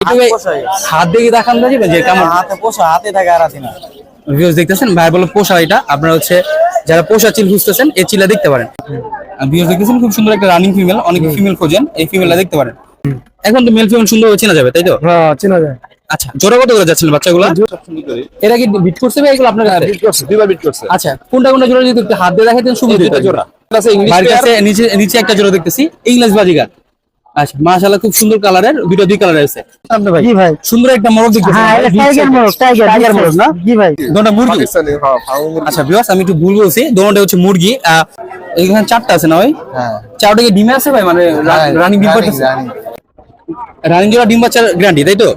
হাত দিয়ে দেখান না যে কেমন হাতে পোষা, হাতে থাকে আর হাতে না। ভিউয়ার্স দেখতেছেন ভাই বলে পোষা, এটা আপনারা হচ্ছে যারা পোষা চিল খুঁজতেছেন এই চিলা দেখতে পারেন। ভিউয়ার্স দেখতেছেন খুব সুন্দর একটা রানিং ফিমেল, অনেকে ফিমেল খোঁজেন, এই ফিমেলটা দেখতে পারেন। এখন তো মেল ফিমেল সুন্দর চেনা যাবে তাই তো? হ্যাঁ চেনা যায়। আচ্ছা জোড়া কত করে যাচ্ছিলেন বাচ্চাগুলো? এরা কি বিট করছে ভাই এগুলো আপনার কাছে? বিট করছে, দুইবার বিট করছে। আচ্ছা কোনটা কোনটা জোড়া যদি একটু হাত দিয়ে দেখাতেন সুবিধা হতো। জোড়া আছে ইংলিশ ভাইয়ের কাছে নিচে নিচে একটা জোড়া দেখতেছি ইংলিশ বাজিগার। আচ্ছা মাশাআল্লাহ খুব সুন্দর কালারের, দুই কালারের আছে। আপনি ভাই জি ভাই সুন্দর একটা মোরগ দেখতেছেন। হ্যাঁ এটা টাইগার মোরগ না? জি ভাই দুটো মুরগি। আচ্ছা ভিউয়ার্স আমি একটু ভুল বলছি, দুটোটা হচ্ছে মুরগি। এখানে চারটা আছে না ভাই? হ্যাঁ চারটা কি ডিমে আছে ভাই, মানে রানিং ডিম পাচ্ছে? রানিং জোড়া ডিম বাচ্চার গ্যারান্টি তাই তো?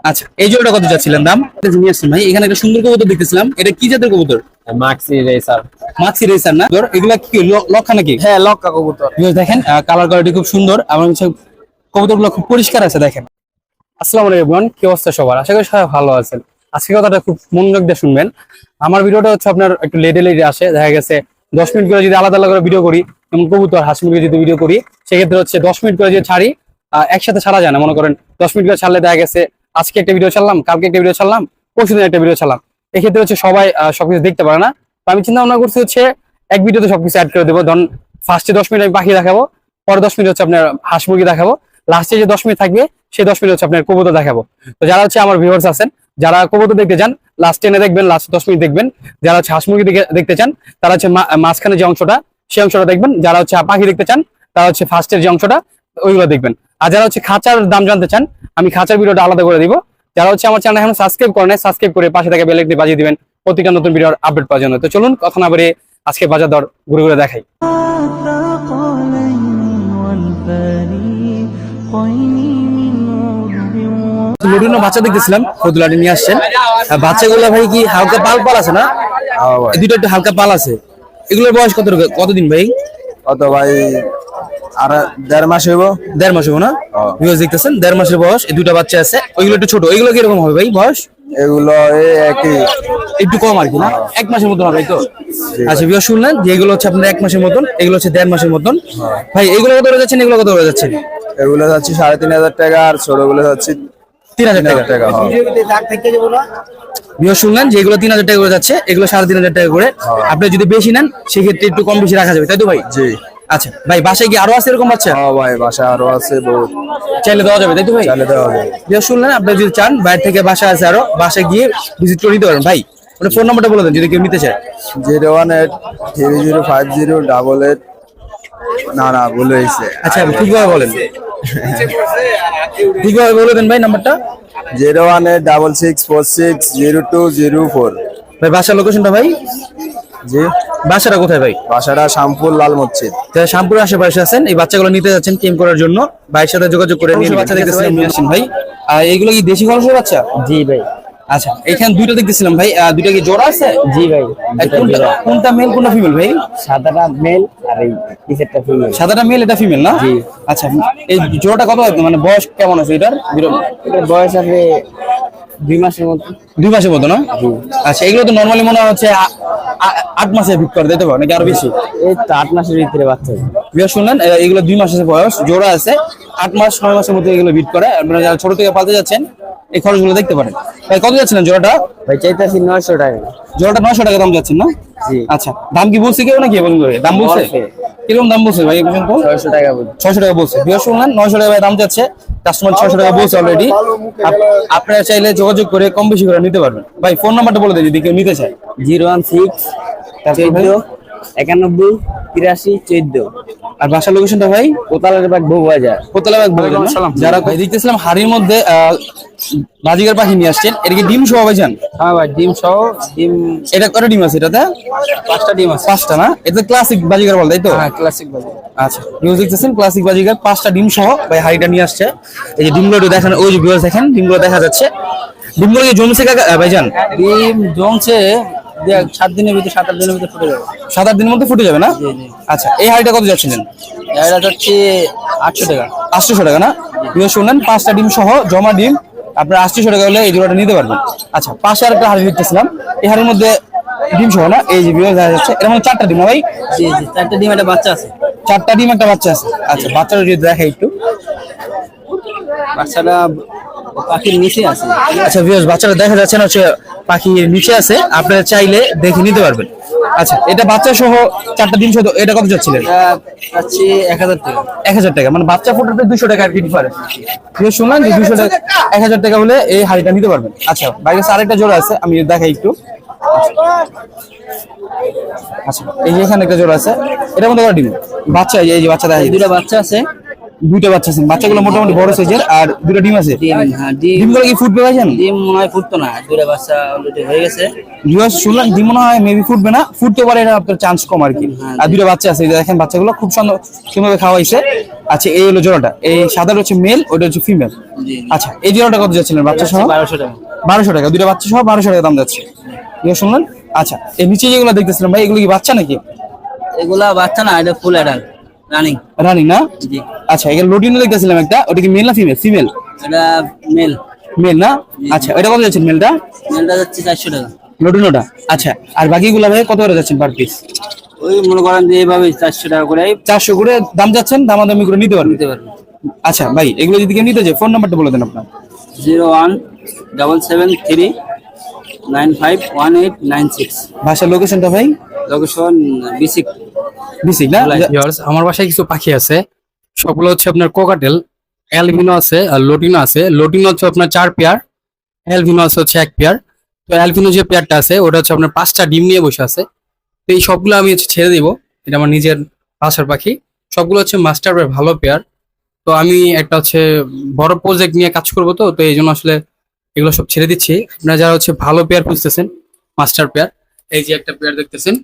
আচ্ছা এই জোড়াটা কত যাচ্ছিলেন দাম? নিয়ে আসছেন ভাই, এখানে একটা সুন্দর কবুতর দেখতেছিলাম, এটা কি জাতের কবুতর? মাক্সি রেসার। মাক্সি রেসার না? এগুলা কি লক্ষা নাকি? হ্যাঁ লক্কা কবুতর। দেখেন কালার কোয়ালিটি খুব সুন্দর এবং হচ্ছে কবুতরগুলো খুব পরিষ্কার আছে। দেখেন আসসালামু আলাইকুম এভরিওয়ান, কি অবস্থা সবার? আশা করি সবাই ভালো আছেন। আজকে কথাটা খুব মনোযোগ দিয়ে শুনবেন। আমার ভিডিওটা হচ্ছে আপনার একটু লেটে আসে, দেখা গেছে 10 মিনিট করে যদি আলাদা আলাদা করে ভিডিও করি, যেমন কবুতর হাঁস মুরগি যদি ভিডিও করি, সেক্ষেত্রে হচ্ছে 10 মিনিট করে যদি ছাড়ি, একসাথে ছাড়া যায় না। মনে করেন 10 মিনিট করে ছাড়লে দেখা গেছে আজকে একটা ভিডিও ছাড়লাম, কালকে একটা ভিডিও ছাড়লাম, পরশুদিন একটা ভিডিও ছাড়লাম, এক্ষেত্রে হচ্ছে সবাই সবকিছু দেখতে পারে না। তো আমি চিন্তা ভাবনা করছি হচ্ছে এক ভিডিওতে সবকিছু অ্যাড করে দেবো। ধরুন ফার্স্টে 10 মিনিট আমি পাখি দেখাবো, পরে 10 মিনিট হচ্ছে আপনার হাঁস মুরগি দেখাবো, লাস্টে যে 10 মিনিট থাকবে সেই 10 মিনিট হচ্ছে আপনার কবুতর দেখাবো। তো যারা হচ্ছে আমার ভিউয়ার্স আছেন, যারা কবুতর দেখতে চান লাস্টে এনে দেখবেন, লাস্ট 10 মিনিট দেখবেন। যারা হচ্ছে হাঁস মুরগি দেখতে চান তারা হচ্ছে মাঝখানে যে অংশটা সেই অংশটা দেখবেন। যারা হচ্ছে পাখি দেখতে চান তারা হচ্ছে ফার্স্টের যে অংশটা ওইগুলো দেখবেন। আর যারা হচ্ছে খাঁচার দাম জানতে চান আমি খাঁচার ভিডিওটা আলাদা করে দিব। যারা হচ্ছে আমার চ্যানেল এখন সাবস্ক্রাইব করেন, সাবস্ক্রাইব করে পাশে থেকে বেল আইকনটি বাজিয়ে দিবেন প্রতিটা নতুন ভিডিওর আপডেট পাওয়ার জন্য। তো চলুন কথা না বলে আজকে বাজার দর ঘুরে ঘুরে দেখাই। লুটিনো বাচ্চা দেখতেছিলাম, ফতুলাটি নিয়ে আসছেন। বাচ্চাগুলো ভাই কি হালকা পাল আছে না? দুটো একটু হালকা পাল আছে। এগুলোর বয়স কতদিন ভাই? কত ভাই? আর 1.5 মাস হইব। 1.5 মাস হইব না? ভিউয়ার্স দেখতেছেন 1.5 মাসের বয়স, এই দুটো বাচ্চা আছে। ওইগুলো একটু ছোট, ওইগুলো কিরকম হবে ভাই বয়স? এগুলো একই, একটু কম আর কি না? 1 মাসের মতন হবে তো? আচ্ছা ভিউয়ার্স শুনলেন যে এগুলো হচ্ছে আপনার 1 মাসের মতন, এগুলো হচ্ছে 1.5 মাসের মতন। ভাই এগুলো কত করে যাচ্ছেন? এগুলো কত করে যাচ্ছেন? এগুলো যাচ্ছে 3,500 টাকা, আর ছোটগুলো যাচ্ছে 3,000 টাকা। ভিউয়ার্স শুনলেন যে এগুলো 3,000 টাকা করে যাচ্ছে, এগুলো 3,500 টাকা করে। আপনি যদি বেশি নেন সেক্ষেত্রে একটু কম বেশি রাখা যাবে তাই তো ভাই? জি। আচ্ছা ভাই বাসায় কি আরো আছে এরকম বাচ্চা? হ্যাঁ ভাই বাসায় আরো আছে, বহুত চাইলে দেওয়া যাবে তাই তো ভাই? চাইলে দেওয়া যাবে। ভিউয়ার্স শুনলেন, আপনি যদি চান বাইরে থেকে বাসা আছে আরো, বাসায় গিয়ে ভিজিট করে নিতে পারেন। ভাই ওটা ফোন নাম্বারটা বলে দেন যদি কেউ নিতে চায়। 018305088। না ভুল হয়েছে। আচ্ছা ঠিকভাবে বলেন, ঠিকভাবে বলে দেন ভাই নাম্বারটা। 01866460204। ভাই বাসার লোকেশনটা ভাই? জি বাসাটা কোথায় ভাই? বাসাটা শ্যামপুর লাল মসজিদ। শ্যামপুরের আশেপাশে আছেন, এই বাচ্চাগুলো নিতে যাচ্ছেন কেম করার জন্য, ভাইয়ের সাথে যোগাযোগ করে নিয়ে বাচ্চা দেখতেছিলাম নিয়ে আসেন ভাই। আর এইগুলো কি দেশি খরচের বাচ্চা? জি ভাই। আচ্ছা এখানে দুইটা দেখতেছিলাম ভাই, দুইটা কি জোড়া আছে? জি ভাই। কোনটা মেল কোনটা ফিমেল ভাই? সাদাটা মেল আর এই পিছেরটা ফিমেল। সাদাটা মেল, এটা ফিমেল না? জি। আচ্ছা এই জোড়াটা কত মানে বয়স কেমন আছে এটার? এটার বয়স আছে 2 মাসের মতো। 2 মাসের মতো না? আচ্ছা এগুলো তো নরমালি মনে হচ্ছে 8 মাসে ভিট করে দিতে পারো নাকি আরো বেশি? এই তো 8 মাসের ভিতরে বাচ্চা। বিয়ে শুনলেন এগুলো 2 মাসের বয়স, জোড়া আছে 8 মাস 9 মাসের মধ্যে এগুলো ভিট করে। আপনারা যারা ছোট থেকে পালতে যাচ্ছেন এই খরচগুলো দেখতে পারেন। ভাই কত যাচ্ছিলেন জোড়াটা? ভাই চাইতাছি 900 টাকা। জোড়াটা 900 টাকা দাম যাচ্ছেন না? জি। আচ্ছা দাম কি বলছে কেউ নাকি বলুন করে? দাম বলছে? কিরকম দাম বলছে ভাই? 600 টাকা বলছে। 600 টাকা বলছে। বিয়ে শুনলেন 900 টাকা দাম যাচ্ছে, কাস্টমার 600 টাকা বলছে অলরেডি। আপনারা চাইলে যোগাযোগ করে কম বেশি করে নিতে পারবেন। ভাই ফোন নাম্বারটা বলে দেন যদি কেউ নিতে চায়। 016148314। আর বাসার লোকেশনটা ভাই? কোতালের বাগ বউবাজার। কোতালাবাগ বউবাজার। যারা ভাই দেখতেছিলাম হাড়ির মধ্যে বাজিগার পাখি নিয়ে আসছেন, এটা কি ডিম সহ ভাই জান? হ্যাঁ ভাই ডিম সহ। ডিম এটা কত ডিম আছে এটাতে? 5টা ডিম আছে। 5টা না? এটা ক্লাসিক বাজিগার বল তাই তো? হ্যাঁ ক্লাসিক বাজিগার। আচ্ছা ভিউয়ার্স দেখতেছেন ক্লাসিক বাজিগার 5টা ডিম সহ ভাই হাড়িটা নিয়ে আসছে। এই যে ডিমগুলো দেখেন, ওই যে ভিউয়ার্স দেখেন ডিমগুলো দেখা যাচ্ছে। ডিমগুলো কি জমছে কাকা ভাইজান? ডিম জমছে 7 দিনের ভিতরে, 7-8 দিনের ভিতরে ফুটে যাবে। 7-8 দিনের মধ্যে ফুটে যাবে না? আচ্ছা এই হাড়িটা কত যাচ্ছিলেন? এটা হচ্ছে 800 টাকা। 800 টাকা না? ভিউয়ার্স শুনলেন 5টা ডিম সহ জমা ডিম আপনার 800 টাকা হলে এই জোড়াটা নিতে পারবেন। আচ্ছা পাশে আরেকটা হাড়ি দেখতেছিলাম, এই হাড়ির মধ্যে ডিম সহ না? এই যে ভিউয়ার্স দেখা যাচ্ছে এর মধ্যে 4টা ডিম না ভাই? জি 4টা ডিম, একটা বাচ্চা আছে। 4টা ডিম একটা বাচ্চা আছে। আচ্ছা বাচ্চাটা যদি দেখাই একটু। বাচ্চাটা পাখির নিচে আছে। আচ্ছা ভিউয়ার্স, বাচ্চাটা দেখা যাচ্ছে না, হচ্ছে পাখির নিচে আছে, আপনারা চাইলে দেখে নিতে পারবেন। আচ্ছা, এটা বাচ্চা সহ 4টা ডিম সহ, এটা কত যাচ্ছিলেন? এটা পাচ্ছি 1000 টাকা। 1000 টাকা, মানে বাচ্চা ফোটাতে 200 টাকা আর কি ডিফারেন্স। শুনলাম যে 200 টাকা, 1000 টাকা হলে এই হাড়িটা নিতে পারবেন। আচ্ছা, বাইরে আরেকটা জোড়া আছে, আমি দেখাই একটু। আচ্ছা, এই যে এখানে একটা জোড়া আছে, এটার মধ্যে কটা ডিম? বাচ্চা, এই যে বাচ্চা দেখা যায়, দুইটা বাচ্চা আছে। দুইটা বাচ্চা আছে, বাচ্চাগুলো মোটামুটি বড় সাইজের, আর দুটো ডিম আছে। ডিম, হ্যাঁ ডিম। ডিমগুলো কি ফুটবে ভাইজান? ডিম মনে হয় ফুটতো না, দুইটা বাচ্চা অলরেডি হয়ে গেছে। ভিউয়ার্স শুনলাম ডিম মনে হয় মেবি ফুটবে না, ফুটতে পারে, এটা আপনার চান্স কম আর কি। আর দুটো বাচ্চা আছে, এই যে দেখেন বাচ্চাগুলো খুব সুন্দরভাবে খাওয়াইছে। আচ্ছা, এই হলো জোড়াটা, এই সাদাটা হচ্ছে মেল, ওটা হচ্ছে ফিমেল। জি। আচ্ছা, এই জোড়াটা কত যাচ্ছিলেন বাচ্চা সহ? 1200 টাকা। 1200 টাকা, দুটো বাচ্চা সহ 1200 টাকা দাম যাচ্ছে। ঠিক শুনলেন? আচ্ছা, এই নিচে যেগুলো দেখতেছিলাম ভাই, এগুলো কি বাচ্চা নাকি? এগুলা বাচ্চা না, এটা ফুল অ্যাডাল্ট রানিং। রানি না? জি। আচ্ছা, এগুলো লোডিনো দেখতেছিলাম একটা, ওটা কি মেল না ফিমেল? ফিমেল। এটা মেল। মেল না? আচ্ছা, এটা কত যাচ্ছেন মেলটা? মেলটা যাচ্ছে 400 টাকা। লোডিনোটা। আচ্ছা, আর বাকিগুলো ভাই কত করে যাচ্ছেন পার পিস? ওই মনে করেন যে এইভাবে 400 টাকা করে 400 করে দাম যাচ্ছেন, দামাদামি করে নিতে পারবেন। নিতে পারবেন। আচ্ছা ভাই, এগুলো যদি কেউ নিতে চায়, ফোন নাম্বারটা বলে দেন আপনার। 01773951896। বাসার লোকেশনটা ভাই? লোকেশন বিসিক। বিসিক না? ভিউয়ার্স, আমার বাসায় কিছু পাখি আছে, সবগুলো হচ্ছে আপনার কোকাটেল, অ্যালবিনো আছে আর লোটিনো আছে। লোটিনো হচ্ছে আপনার 4 পেয়ার, অ্যালবিনো আছে হচ্ছে 1 পেয়ার। তো অ্যালবিনো যে পেয়ারটা আছে ওটা হচ্ছে আপনার 5টা ডিম নিয়ে বসে আছে। তো এই সবগুলো আমি হচ্ছে ছেড়ে দিব, এটা আমার নিজের বাসার পাখি, সবগুলো হচ্ছে মাস্টার পেয়ার, ভালো পেয়ার। তো আমি একটা হচ্ছে বড় প্রজেক্ট নিয়ে কাজ করবো, তো তো এই জন্য আসলে এগুলো সব ছেড়ে দিচ্ছি। আপনারা যারা হচ্ছে ভালো পেয়ার খুঁজতেছেন, মাস্টার পেয়ার, এই যে একটা পেয়ার দেখতেছেন,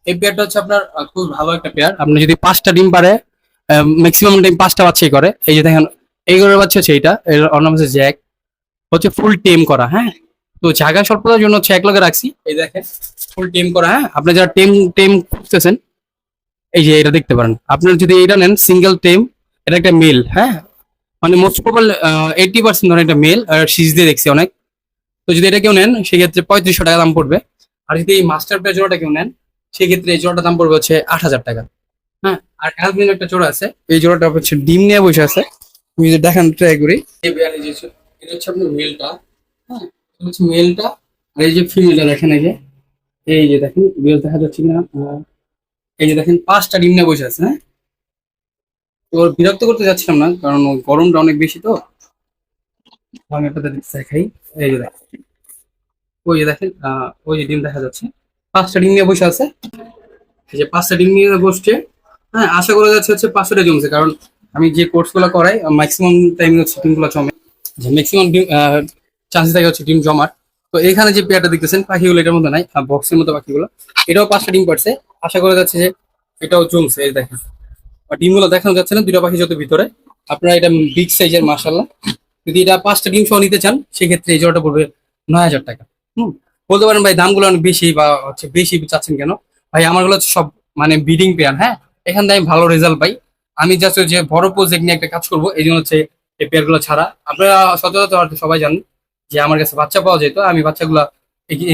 এই পেয়ারটা হচ্ছে আপনার খুব ভালো একটা পেয়ার। আপনি যদি 5টা ডিম পারে, ম্যাক্সিমাম টাইম 5টা বাচ্চাই করে। এই যে দেখেন, এই ঘরের বাচ্চা হচ্ছে এইটা, এর নাম হচ্ছে জ্যাক, হচ্ছে ফুল টেম করা। হ্যাঁ, তো জায়গা স্বল্পতার জন্য হচ্ছে এক লগে রাখছি। এই দেখেন ফুল টেম করা। হ্যাঁ, আপনি যারা টেম টেম খুঁজতেছেন, এই যে এটা দেখতে পারেন। আপনার যদি এটা নেন সিঙ্গেল টেম, এটা একটা মেল। হ্যাঁ, মানে মোস্ট প্রবাবল 80% ধরেন এটা মেল, আর সিজ দিয়ে দেখছি অনেক। তো যদি এটা কেউ নেন সেক্ষেত্রে 3500 টাকা দাম পড়বে। আর যদি এই মাস্টার পেয়ার জোড়াটা কেউ নেন সেক্ষেত্রে এই জোড়াটার দাম পড়বে হচ্ছে 8000 টাকা। হ্যাঁ, আর অ্যালবিনো একটা জোড়া আছে, এই জোড়াটা হচ্ছে ডিম নিয়ে বসে আছে, আমি যদি দেখান ট্রাই করি। এই পেয়ারে যে এটা হচ্ছে আপনার মেলটা। হ্যাঁ, এটা হচ্ছে মেলটা, আর এই যে ফিমেলটা দেখেন, এই যে দেখেন মেল দেখা যাচ্ছে কিনা, এই যে দেখেন 5টা ডিম নিয়ে বসে আছে। হ্যাঁ, তো ওর বিরক্ত করতে যাচ্ছিলাম না, কারণ গরমটা অনেক বেশি, তো আমি আপনাদের দেখাই। এই যে দেখেন, ওই যে দেখেন, ওই যে ডিম দেখা যাচ্ছে, 5টা ডিম নিয়ে বসে আছে। এই যে 5টা ডিম নিয়ে বসছে। হ্যাঁ, আশা করা যাচ্ছে হচ্ছে 500টা জমছে, কারণ আমি যে কোর্স গুলো করাই ম্যাক্সিমাম টাইম হচ্ছে ডিমগুলো জমে, যে ম্যাক্সিমাম ডিম চান্সেস থাকে হচ্ছে ডিম জমার। তো এখানে যে পেয়ারটা দেখতেছেন পাখিগুলো এটার মধ্যে নাই, বক্সের মতো পাখিগুলো, এটাও 5টা ডিম পারছে। আশা করা যাচ্ছে যে এটাও জমছে। এই দেখেন, ডিমগুলো দেখানো যাচ্ছে না, দুটো পাখি যত ভিতরে। আপনারা এটা বিগ সাইজের, মাশাআল্লাহ। যদি এটা 5টা ডিম সহ নিতে চান সেক্ষেত্রে এই জোড়াটা পড়বে 9000 টাকা। বলতে পারেন ভাই দামগুলো অনেক বেশি, বা হচ্ছে বেশি চাচ্ছেন কেন? ভাই আমারগুলো হচ্ছে সব মানে ব্রিডিং পেয়ার। হ্যাঁ, এখান থেকে আমি ভালো রেজাল্ট পাই। আমি জাস্ট যে বড় প্রজেক্ট নিয়ে একটা কাজ করবো, এই জন্য হচ্ছে এই পেয়ারগুলো ছাড়া। আপনারা সচরাচর হয়তো সবাই জানেন যে আমার কাছে বাচ্চা পাওয়া যেত, আমি বাচ্চাগুলো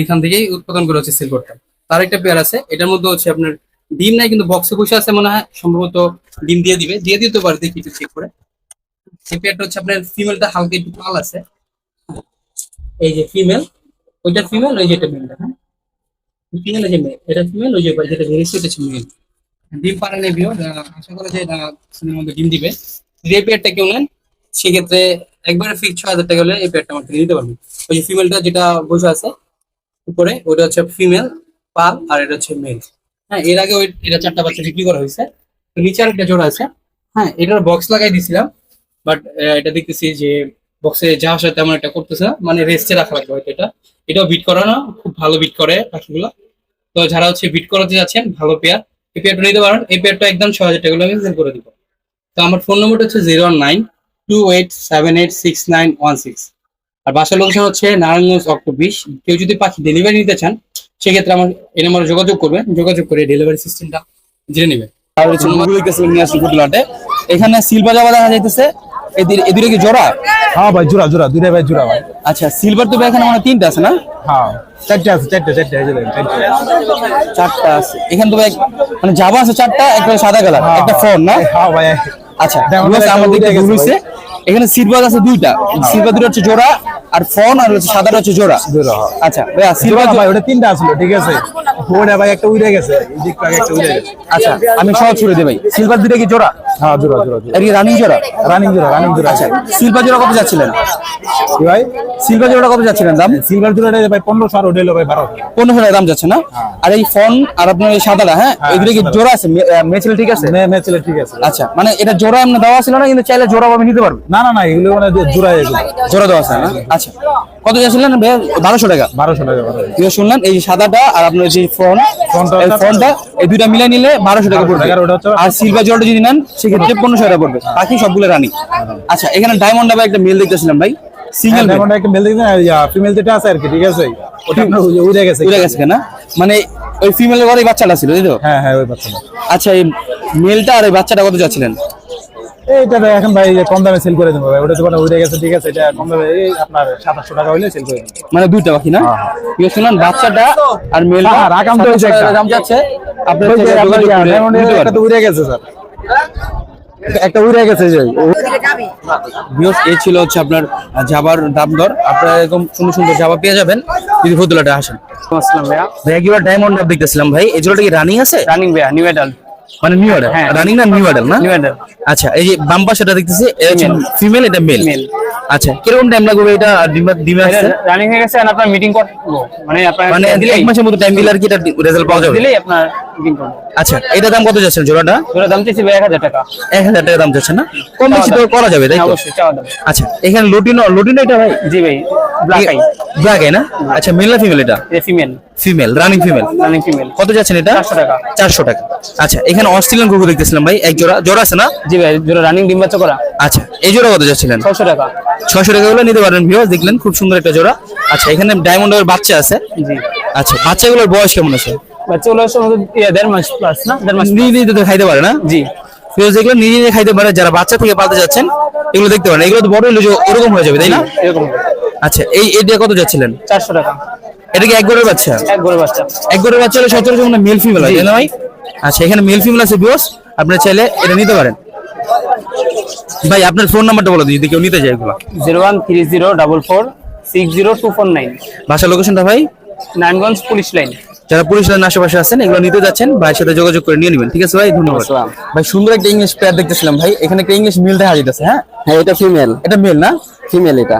এখান থেকেই উৎপাদন করে হচ্ছে সেল করতাম। তার একটা পেয়ার আছে, এটার মধ্যে হচ্ছে আপনার ডিম নাই, কিন্তু বক্সে বসে আছে মনে হয়, সম্ভবত ডিম দিয়ে দিতে পারে, দেখি একটু চেক করে। এই পেয়ারটা হচ্ছে আপনার ফিমেলটা হালকা একটু পাল আছে, এই যে ফিমেল, ওইটা ফিমেল, ওই যেটা মেলটা। হ্যাঁ, ফিমেল, এই যে মেল, এটা ফিমেল, ওই যে যেটা বেরিয়েছে এটা হচ্ছে মেল। ডিম পারে নেই বিও, আশা করা যায় কিছুদিনের মধ্যে ডিম দিবে। যদি এই পেয়ারটা কেউ নেন সেক্ষেত্রে একবারে ফিক্স 6000 টাকা হলে এই পেয়ারটা আমার থেকে নিতে পারবেন। ওই যে ফিমেলটা যেটা বসে আছে উপরে, ওটা হচ্ছে ফিমেল পাল, আর এটা হচ্ছে মেল। হ্যাঁ, এর আগে ওই এটা 4টা বাচ্চা বিক্রি করা হয়েছে। তো নিচে আরেকটা জোড়া আছে। হ্যাঁ, এটার বক্স লাগাই দিছিলাম, বাট এটা দেখতেছি যে বক্সে যা আসে তেমন একটা করতেছে না, মানে রেস্টে রাখা লাগবে হয়তো। এটাও বিট করা না, খুব ভালো বিট করে পাখিগুলো। তো যারা হচ্ছে বিট করাতে যাচ্ছেন ভালো পেয়ার, এই পেয়ারটা নিতে পারেন। এই পেয়ারটা একদম 6000 টাকা আমি সেল করে দিব। তো আমার ফোন নম্বরটা হচ্ছে 01928786916, আর বাসার লোকেশন হচ্ছে নারায়ণগঞ্জ অক্টো 20। কেউ যদি পাখি ডেলিভারি নিতে চান সেক্ষেত্রে আমার এই নম্বরে যোগাযোগ করবেন, যোগাযোগ করে ডেলিভারি সিস্টেমটা জেনে নেবেন। আর হচ্ছে নিয়ে আসি ফুটলাটে, এখানে সিলভার জাবা দেখা যাইতেছে, এদিকে কি জোড়া? হ্যাঁ ভাই, জোড়া জোড়া, দুইটা ভাই জোড়া ভাই। আচ্ছা, সিলভার তো ভাই এখানে মানে 3টা আছে না? হ্যাঁ, 4টা আছে, 4টা এই যে দেখেন, 4টা আছে এখানে তো ভাই, মানে জাবা আছে 4টা, একটা সাদা কালার, একটা ফোন না? হ্যাঁ ভাই। আচ্ছা, দেখো, আমাদের উড়ে গেছে ভুল হইছে, এখানে সিলভার আছে দুইটা, সিলভার দুটো হচ্ছে জোড়া, আর ফোন আর হচ্ছে সাদাটা হচ্ছে জোড়া। আচ্ছা ভাইয়া সিলভার ভাই ওটা তিনটা আসলো, ঠিক আছে, ওটা ভাই একটা উড়ে গেছে, এই দিকটা একটা উড়ে গেছে। আচ্ছা আমি সহজ করে দিই ভাই, সিলভার দুটো কি জোড়া? হ্যাঁ জোড়া জোড়া আর কি রানিং জোড়া? রানিং জোড়া আচ্ছা সিলভার জোড়া কত যাচ্ছিলেন কি ভাই? সিলভার জোড়া কত যাচ্ছিলেন দাম? সিলভার জোড়াটা ভাই 1500 আর ওটা হলো ভাই 1200। 1500 টাকা দাম যাচ্ছে না? আর এই ফোন আর আপনার এই সাদাটা, হ্যাঁ এগুলো কি জোড়া আছে? মেছিল ঠিক আছে? ম্যাচেলে ঠিক আছে। আচ্ছা মানে এটা জোড়া এমনি দেওয়া ছিল না, কিন্তু চাইলে জোড়া ভাবে নিতে পারবে? না না না, এগুলো মানে জোড়া এগুলো জোড়া দেওয়া আছে না? আচ্ছা কত যাচ্ছিলেন ভাইয়া? 1200 টাকা। 1200 টাকা 1200। তুই শুনলেন এই সাদাটা আর আপনার যে ফোনটা এই দুইটা মিলাই নিলে 1200 টাকা পড়বে। ওটা হচ্ছে আর সিলভার জলটা যদি নেন সেক্ষেত্রে 1500 টাকা পড়বে, বাকি সবগুলো রানি। আচ্ছা এখানে ডায়মন্ড ভাই একটা মেল দেখতেছিলাম ভাই, সিঙ্গেল মেল, একটা মেল দেখছেন, ফিমেল যেটা আছে আর কি, ঠিক আছে, ওটা আপনার উড়ে গেছে। উড়ে গেছে কেন? মানে ওই ফিমেলের ঘরে বাচ্চাটা ছিল তাই তো? হ্যাঁ হ্যাঁ ওই বাচ্চাটা। আচ্ছা এই মেলটা আর এই বাচ্চাটা কত যাচ্ছিলেন? এইটা ভাই এখন ভাই কম দামে সেল করে দেবো ভাই, ওটা তো উড়ে গেছে, ঠিক আছে, এটা কম দামে এই আপনার 2700 টাকা হইলে সেল করে দেবো। মানে দুইটা বাকি না? তুই শুনলেন বাচ্চাটা আর মেলটা হ্যাঁ, রাকাম তো হয়েছে একটা। দাম যাচ্ছে আপনার ওই যে চাইলে যোগাযোগ করে ডায়মন্ডের নিতে একটা পারবেন। তো উড়ে গেছে স্যার, একটা উড়ে গেছে যে ভিউয়ার্স এই ছিল হচ্ছে আপনার জাবার দাম দর। আপনারা এরকম সুন্দর সুন্দর জাবা পেয়ে যাবেন যদি ফতুল্লাটা আসেন। আসসালাম ভাইয়া। ভাই একবার ডায়মন্ড ডাব দেখতেছিলাম ভাই, এই জোড়াটা কি রানিং আছে? রানিং ভাইয়া, নিউ অ্যাডাল। মানে নিউ অর্ডার? হ্যাঁ। রানিং না নিউ অর্ডার না? New adult. আচ্ছা এই যে বাম পাশেটা দেখতেছি ফিমেল, এটা মেল। Male। আচ্ছা কিরকম টাইম লাগবে এটা ডিমে আসছে? রানিং হয়ে গেছে, আর আপনার মিটিং করবো, মানে আপনার মানে দিলেই এক মাসের মতো টাইম দিলে আর কি এটা রেজাল্ট পাওয়া যাবে? দিলেই আপনার মিটিং করবো। আচ্ছা এটা দাম কত যাচ্ছে জোড়াটা? ওটা দাম চাইছি ভাই 1000 টাকা। 1000 টাকা দাম যাচ্ছে না? কম বেশি তো করা যাবে তাই হ্যাঁ, তো? অবশ্যই চাওয়া দাম। আচ্ছা এখানে লটিনো এটা ভাই? জি ভাই, ব্ল্যাক আই। ব্ল্যাক আই না? আচ্ছা মেল না ফিমেল এটা? এটা female, female, running female. Running female. কত যাচ্ছেন এটা? 400 টাকা। 400 টাকা। আচ্ছা এখানে অস্ট্রেলিয়ান ঘুঘু দেখতেছিলাম ভাই, এক জোড়া জোড়া আছে না? জি ভাই, যেটা রানিং ডিম বাচ্চা করা। আচ্ছা এই জোড়া কত যাচ্ছিলেন? 600 টাকা। 600 টাকা গুলো নিতে পারবেন ভিউয়ার্স, দেখলেন খুব সুন্দর একটা জোড়া। আচ্ছা এখানে ডায়মন্ডের বাচ্চা আছে। জি আচ্ছা বাচ্চাগুলোর বয়স কেমন আছে? বাচ্চা হলো সম্ভবত 1.5 মাস প্লাস না, 1.5 মাস। নিজে নিজে তো খাইতে পারে না? জি ভিউয়ার্স দেখলেন নিজে নিজে খাইতে পারে, যারা বাচ্চা থেকে পালতে যাচ্ছেন এগুলো দেখতে পারেন, এগুলো তো বড় হলে যে ওরকম হয়ে যাবে তাই না? এরকম। আচ্ছা এইটা কত যাচ্ছিলেন? 400 টাকা। এটা কি এক গড়ের বাচ্চা? এক গরু বাচ্চা। এক গড়ের বাচ্চা হলে সচরাচর মানে মেল ফিমেল হয় তাই না ভাই? আচ্ছা এখানে মেল ফিমেল আছে ভিউয়ার্স, আপনারা চাইলে এটা নিতে পারেন। ভাই আপনার ফোন নাম্বারটা বলে দিন যদি কেউ নিতে যায় এগুলো। 01304460249। বাসা লোকেশনটা ভাই? Narayanganj police line. যারা পুলিশ লাইনের আশেপাশে আছেন এগুলো নিতে যাচ্ছেন ভাইয়ের সাথে যোগাযোগ করে নিয়ে নেবেন, ঠিক আছে ভাই? ধন্যবাদ আসসালাম। ভাই। সুন্দর একটা ইংলিশ পেয়ার দেখতেছিলাম ভাই, এখানে একটা ইংলিশ মেল দেখা যাচ্ছে। হ্যাঁ হ্যাঁ, এটা ফিমেল। এটা মেল না? ফিমেল এটা।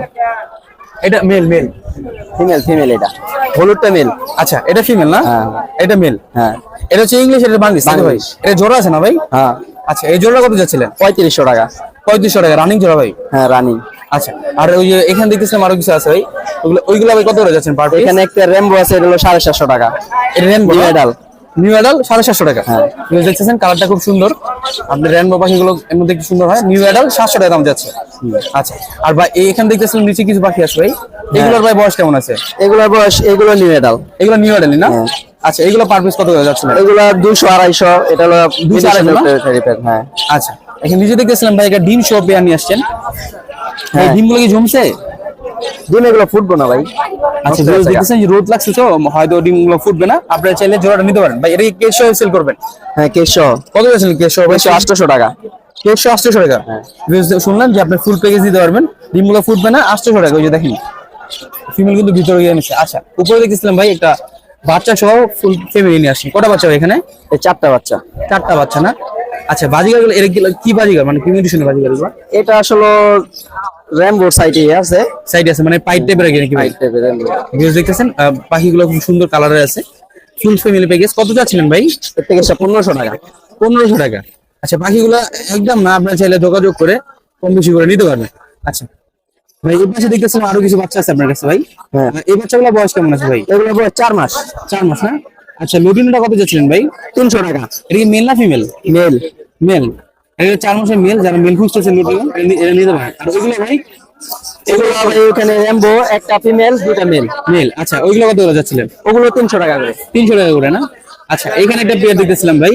এটা মেল মেল ফিমেল এটা। হলুদটা মেল। আচ্ছা এটা ফিমেল না? হ্যাঁ। এটা মেল। হ্যাঁ। এটা হচ্ছে ইংলিশ, এটা বাংলিশ তাই তো ভাই? বাংলিশ। এটা জোড়া আছে না ভাই? হ্যাঁ। আচ্ছা এই জোড়া কত যাচ্ছিলেন? 3500 টাকা। 3500 টাকা রানিং জোড়া ভাই? হ্যাঁ, রানিং। আচ্ছা আর ওই যে এখানে দেখতেছিলাম আরো কিছু আছে ভাই, ওইগুলো ভাই কত করে যাচ্ছেন পার পিস? এখানে একটা রেমবো আছে, এটা হলো 750 টাকা। এটা rainbow new adult. New adult 750 টাকা। হ্যাঁ। আপনি দেখতেছেন কালারটা খুব সুন্দর, আপনি রেনবো পাখিগুলো এর মধ্যে কি সুন্দর হয়। নিউ অ্যাডাল 700 টাকা দাম যাচ্ছে। আচ্ছা আর ভাই এখানে দেখতেছিলাম নিচে কিছু পাখি আছে ভাই, এগুলোর ভাই বয়স কেমন আছে? এগুলোর বয়স, এগুলো নিউ অ্যাডাল। এগুলো নিউ অ্যাডালই না? হ্যাঁ। আচ্ছা এগুলো পার পিস কত করে যাচ্ছে? এগুলো 200 250, এটা হলো 200 250 না? হ্যাঁ। আচ্ছা এখানে নিচে দেখতেছিলাম ভাই একটা ডিম শো পেয়ার নিয়ে আসছেন, এই ডিমগুলো কি জমছে? ডিম এগুলো ফুটবো না ভাই। আচ্ছা ভিউয়ার্স দেখতেছেন যে রোদ লাগছে তো হয়তো ডিমগুলো ফুটবে না, আপনারা চাইলে জোড়াটা নিতে পারেন ভাই। এটা কি কেশো সেল করবেন? হ্যাঁ, কেশো। কত যাচ্ছেন কেশো ভাই? 800 টাকা। কেশো 800 টাকা। ভিউয়ার্স শুনলাম যে আপনি ফুল প্যাকেজ দিতে পারবেন, ডিমগুলো ফুটবে না, 800 টাকা। ওই যে দেখেন ফিমেল কিন্তু ভিতরে গিয়ে নিচ্ছে। আচ্ছা উপরে দেখতেছিলাম ভাই একটা বাচ্চা সহ ফুল ফ্যামিলি নিয়ে আসছেন, কটা বাচ্চা ভাই এখানে? এই 4টা বাচ্চা। 4টা বাচ্চা না? আচ্ছা বাজিগারগুলো এর কি বাজিগার, মানে প্রিমিটেশনের বাজিগারগুলো? এটা আসলে রেমবো সাইটে আছে। সাইড আছে মানে পাইট টাইপের নাকি ভাই? ভিউয়ার্স দেখতেছেন পাখিগুলো খুব সুন্দর কালারের আছে, ফুল ফ্যামিলি প্যাকেজ। কত যাচ্ছিলেন ভাই? এর থেকে 1500 টাকা। 1500 টাকা। আচ্ছা পাখিগুলো একদম না, আপনার চাইলে যোগাযোগ করে কম বেশি করে নিতে পারবেন। আচ্ছা ভাই এই পাশে দেখতেছিলাম আরো কিছু বাচ্চা আছে আপনার কাছে ভাই, হ্যাঁ। এই বাচ্চাগুলো বয়স কেমন আছে ভাই? এগুলো বয়স 4 মাস। 4 মাস না? আচ্ছা লুটিনোটা কত যাচ্ছিলেন ভাই? 300 টাকা। এটা কি মেল না ফিমেল? মেল। মেল। এটা 4 মাসের মেল, যারা মেল খুঁজতেছে লুটিনো এটা নিতে পারেন। আর ওইগুলো ভাই? এগুলো এখানে রেমবো, একটা ফিমেল, দুটা মেল। মেল। আচ্ছা ওইগুলো কত করে যাচ্ছিলেন? ওগুলো 300 টাকা করে। 300 টাকা করে না? আচ্ছা এখানে একটা পেয়ার দেখতেছিলাম ভাই,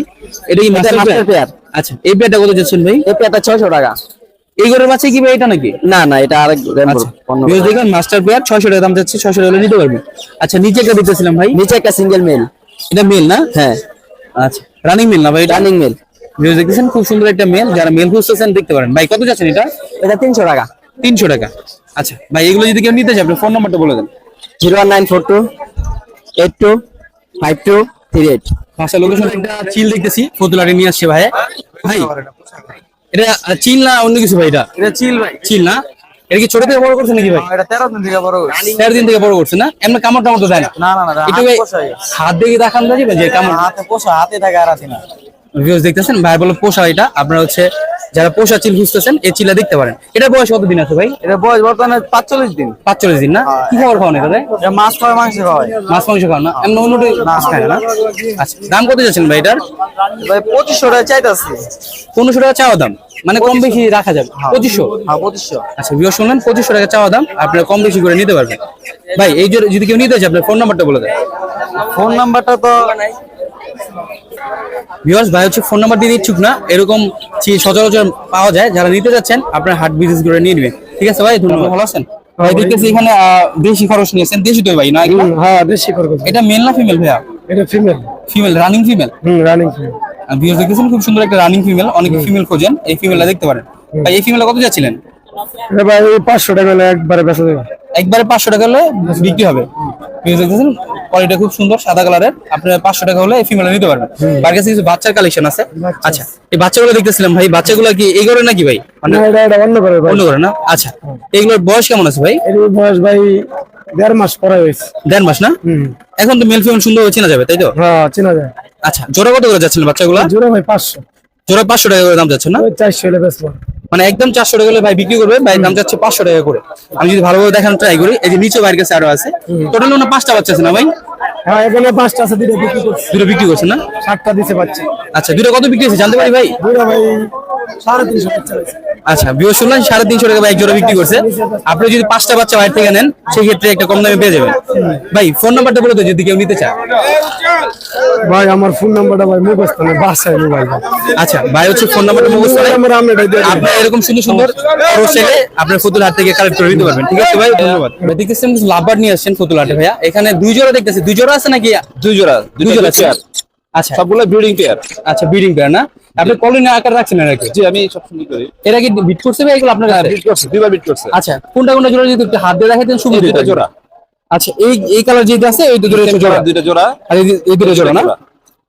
এটা কি মাস্টার মাস্টার পেয়ার? পেয়ার। আচ্ছা এই পেয়ারটা কত যাচ্ছেন ভাই? এই পেয়ারটা 600 টাকা। এই ঘরের বাচ্চা কি ভাই এটা নাকি? না না, এটা আরেক রেমবো। আচ্ছা ভিউয়ার্স দেখুন মাস্টার পেয়ার 600 টাকা দাম যাচ্ছে, 600 টাকা হলে নিতে পারবেন। আচ্ছা নিচে একটা দেখতেছিলাম ভাই, নিচে একটা সিঙ্গেল মেল। এটা মেল না? হ্যাঁ, আচ্ছা রানিং মেল না ভাই? Running male. ভিউজ দেখতেছেন খুব সুন্দর একটা মেল, যারা মেল খুঁজতেছেন দেখতে পারেন। ভাই কত যাচ্ছেন এটা? এটা 300 টাকা। 300 টাকা। আচ্ছা ভাই, এগুলো যদি কেউ নিতে চায় আপনার ফোন নাম্বারটা বলে দেন। 01942 82 5238। আচ্ছা, লোকেশন একটা চিল দেখতেছি ফতুলারে নিয়ে আসছে ভাই। ভাই এটা চিল না অন্য কিছু ভাই? এটা চিল ভাই। চিল না? এটা কি ছোট থেকে বড় করছে নাকি ভাই? এটা 13 দিন থেকে বড় হইছে। 4 দিন থেকে বড় করছে না? এমনি কামড় টামড় তো দেয় না? না না না, একটু ভাই হাত দেখে দেখান যাবে যে কামড়? হাতে পোষা, হাতে থাকে আর হাতে না। ভিউজ দেখতেছেন ভাই বলে পোষা, এটা আপনারা হচ্ছে যারা পোষা চিল খুঁজতেছেন এই চিলা দেখতে পারেন। এটা বয়স কত দিন আছে ভাই? এটা বয়স বর্তমানে 45 দিন। 45 দিন না? কি খাবার খাওয়ান এটা? এটা মাছ খাওয়া, মাংস খাওয়া। মাছ মাংস খাওয়ান না? এমন অন্য মাছ খায় না? আচ্ছা, দাম কত যাচ্ছেন ভাই এটার? ভাই 2500 টাকা চাইতাছি। 1500 টাকা চাওয়া দাম, মানে কম বেশি রাখা যাবে? 2500? হ্যাঁ 2500। আচ্ছা ভিউয়ার শুনলেন, 2500 টাকা চাওয়া দাম, আপনারা কম বেশি করে নিতে পারবেন। ভাই এই যদি কেউ নিতে চায় আপনার ফোন নাম্বারটা বলে দেন। ফোন নাম্বারটা তো ভিউয়ার্স, ভাই হচ্ছে ফোন নাম্বার দিয়ে ইচ্ছুক না, এরকম সচরাচর পাওয়া যায়। যারা নিতে যাচ্ছেন আপনার হাট বিজনেস করে নিয়ে নেবেন। ঠিক আছে ভাই, ধন্যবাদ। ভালো আছেন ভাই? দেখতেছি এখানে দেশি খরচ নিয়েছেন। দেশি তো ভাই না এগুলো? হ্যাঁ দেশি করব। এটা মেল না ফিমেল ভাইয়া? এটা female. Female, running female. Running female. Viewers দেখতেছেন খুব সুন্দর একটা রানিং ফিমেল, অনেকে ফিমেল খোঁজেন, এই ফিমেলটা দেখতে পারেন। ভাই এই ফিমেলটা কত যাচ্ছিলেন? এটা ভাই 500 টাকা হলে একবারে বেচা যাবে। একবারে 500 টাকা হলে বিক্রি হবে। ভিউয়ার্স দেখতেছেন কোয়ালিটি খুব সুন্দর, সাদা কালারের। আপনারা 500 টাকা হলে এই ফিমেলটা নিতে পারবেন। তার কাছে কিছু বাচ্চার কালেকশন আছে। আচ্ছা, এই বাচ্চাগুলো দেখতেছিলাম ভাই, বাচ্চাগুলো কি এই করে নাকি ভাই? না এটা অন্য করে ভাই। অন্য করে না? আচ্ছা, এগুলোর বয়স কেমন আছে ভাই? এর বয়স ভাই 1.5 মাস পরে হয়েছে। 1.5 মাস না? এখন তো মেল ফিমেল সুন্দর চেনা যাবে তাই তো? হ্যাঁ চেনা যায়। আচ্ছা, জোড়া কত করে যাচ্ছিলেন বাচ্চাগুলো? জোড়া ভাই 500। জোড়া 500 টাকা করে দাম যাচ্ছে না? ওই 400 হলে বেচবো। মানে একদম 400 টাকা হলে ভাই বিক্রি করবে। ভাই দাম যাচ্ছে 500 টাকা করে। আমি যদি ভালোভাবে দেখানোর ট্রাই করি, এই যে নিচে বাইরের কাছে আরো আছে, টোটাল না 5টা বাচ্চা আছে না ভাই? হ্যাঁ এখানে 5টা আছে, দুটো বিক্রি করছি। দুটো বিক্রি করছে না? 7টা দিতে পারছি। আচ্ছা, দুটো কত বিক্রি হয়েছে জানতে পারি ভাই? দুটো ভাই 350 টাকা চাইছে। আচ্ছা, বিয়ে শুনলাম 350 টাকা ভাই এক জোড়া বিক্রি করছে। আপনি যদি 5টা বাচ্চা বাইরে থেকে নেন সেই ক্ষেত্রে একটা কম দামে পেয়ে যাবেন। ভাই ফোন নাম্বারটা বলে তো যদি কেউ নিতে চায়। ভাই আমার ফোন নাম্বারটা ভাই মুখস্থ না, বাসায় মোবাইল। আচ্ছা ভাই হচ্ছে ফোন নাম্বারটা মুখস্থ করে আপনি এরকম সুন্দর সুন্দর খরচ চাইলে আপনার ফতুল হাট থেকে কালেক্ট করে নিতে পারবেন। ঠিক আছে ভাই, ধন্যবাদ। ভাই দেখতেছেন কিছু লাভবার নিয়ে আসছেন ফতুল হাটে ভাইয়া। এখানে 2 জোড়া দেখতেছি। 2 জোড়া আছে নাকি? 2 জোড়া, 2 জোড়া আছে। আচ্ছা, সবগুলো ব্রিডিং পেয়ার। আচ্ছা ব্রিডিং পেয়ার না? আপনি কলোনি আকার রাখছেন নাকি? জি আমি সব শুনি করি। এরা কি বিট করছে ভাই এগুলো আপনার কাছে? বিট করছে, দুইবার বিট করছে। আচ্ছা, কোনটা কোনটা জোড়া যদি একটু হাত দিয়ে দেখাতেন সুবিধা হতো। 2টা জোড়া। আচ্ছা, এই কালার যেটা আছে এই দুটো জোড়া। 2টা জোড়া আর এই দুটো জোড়া না?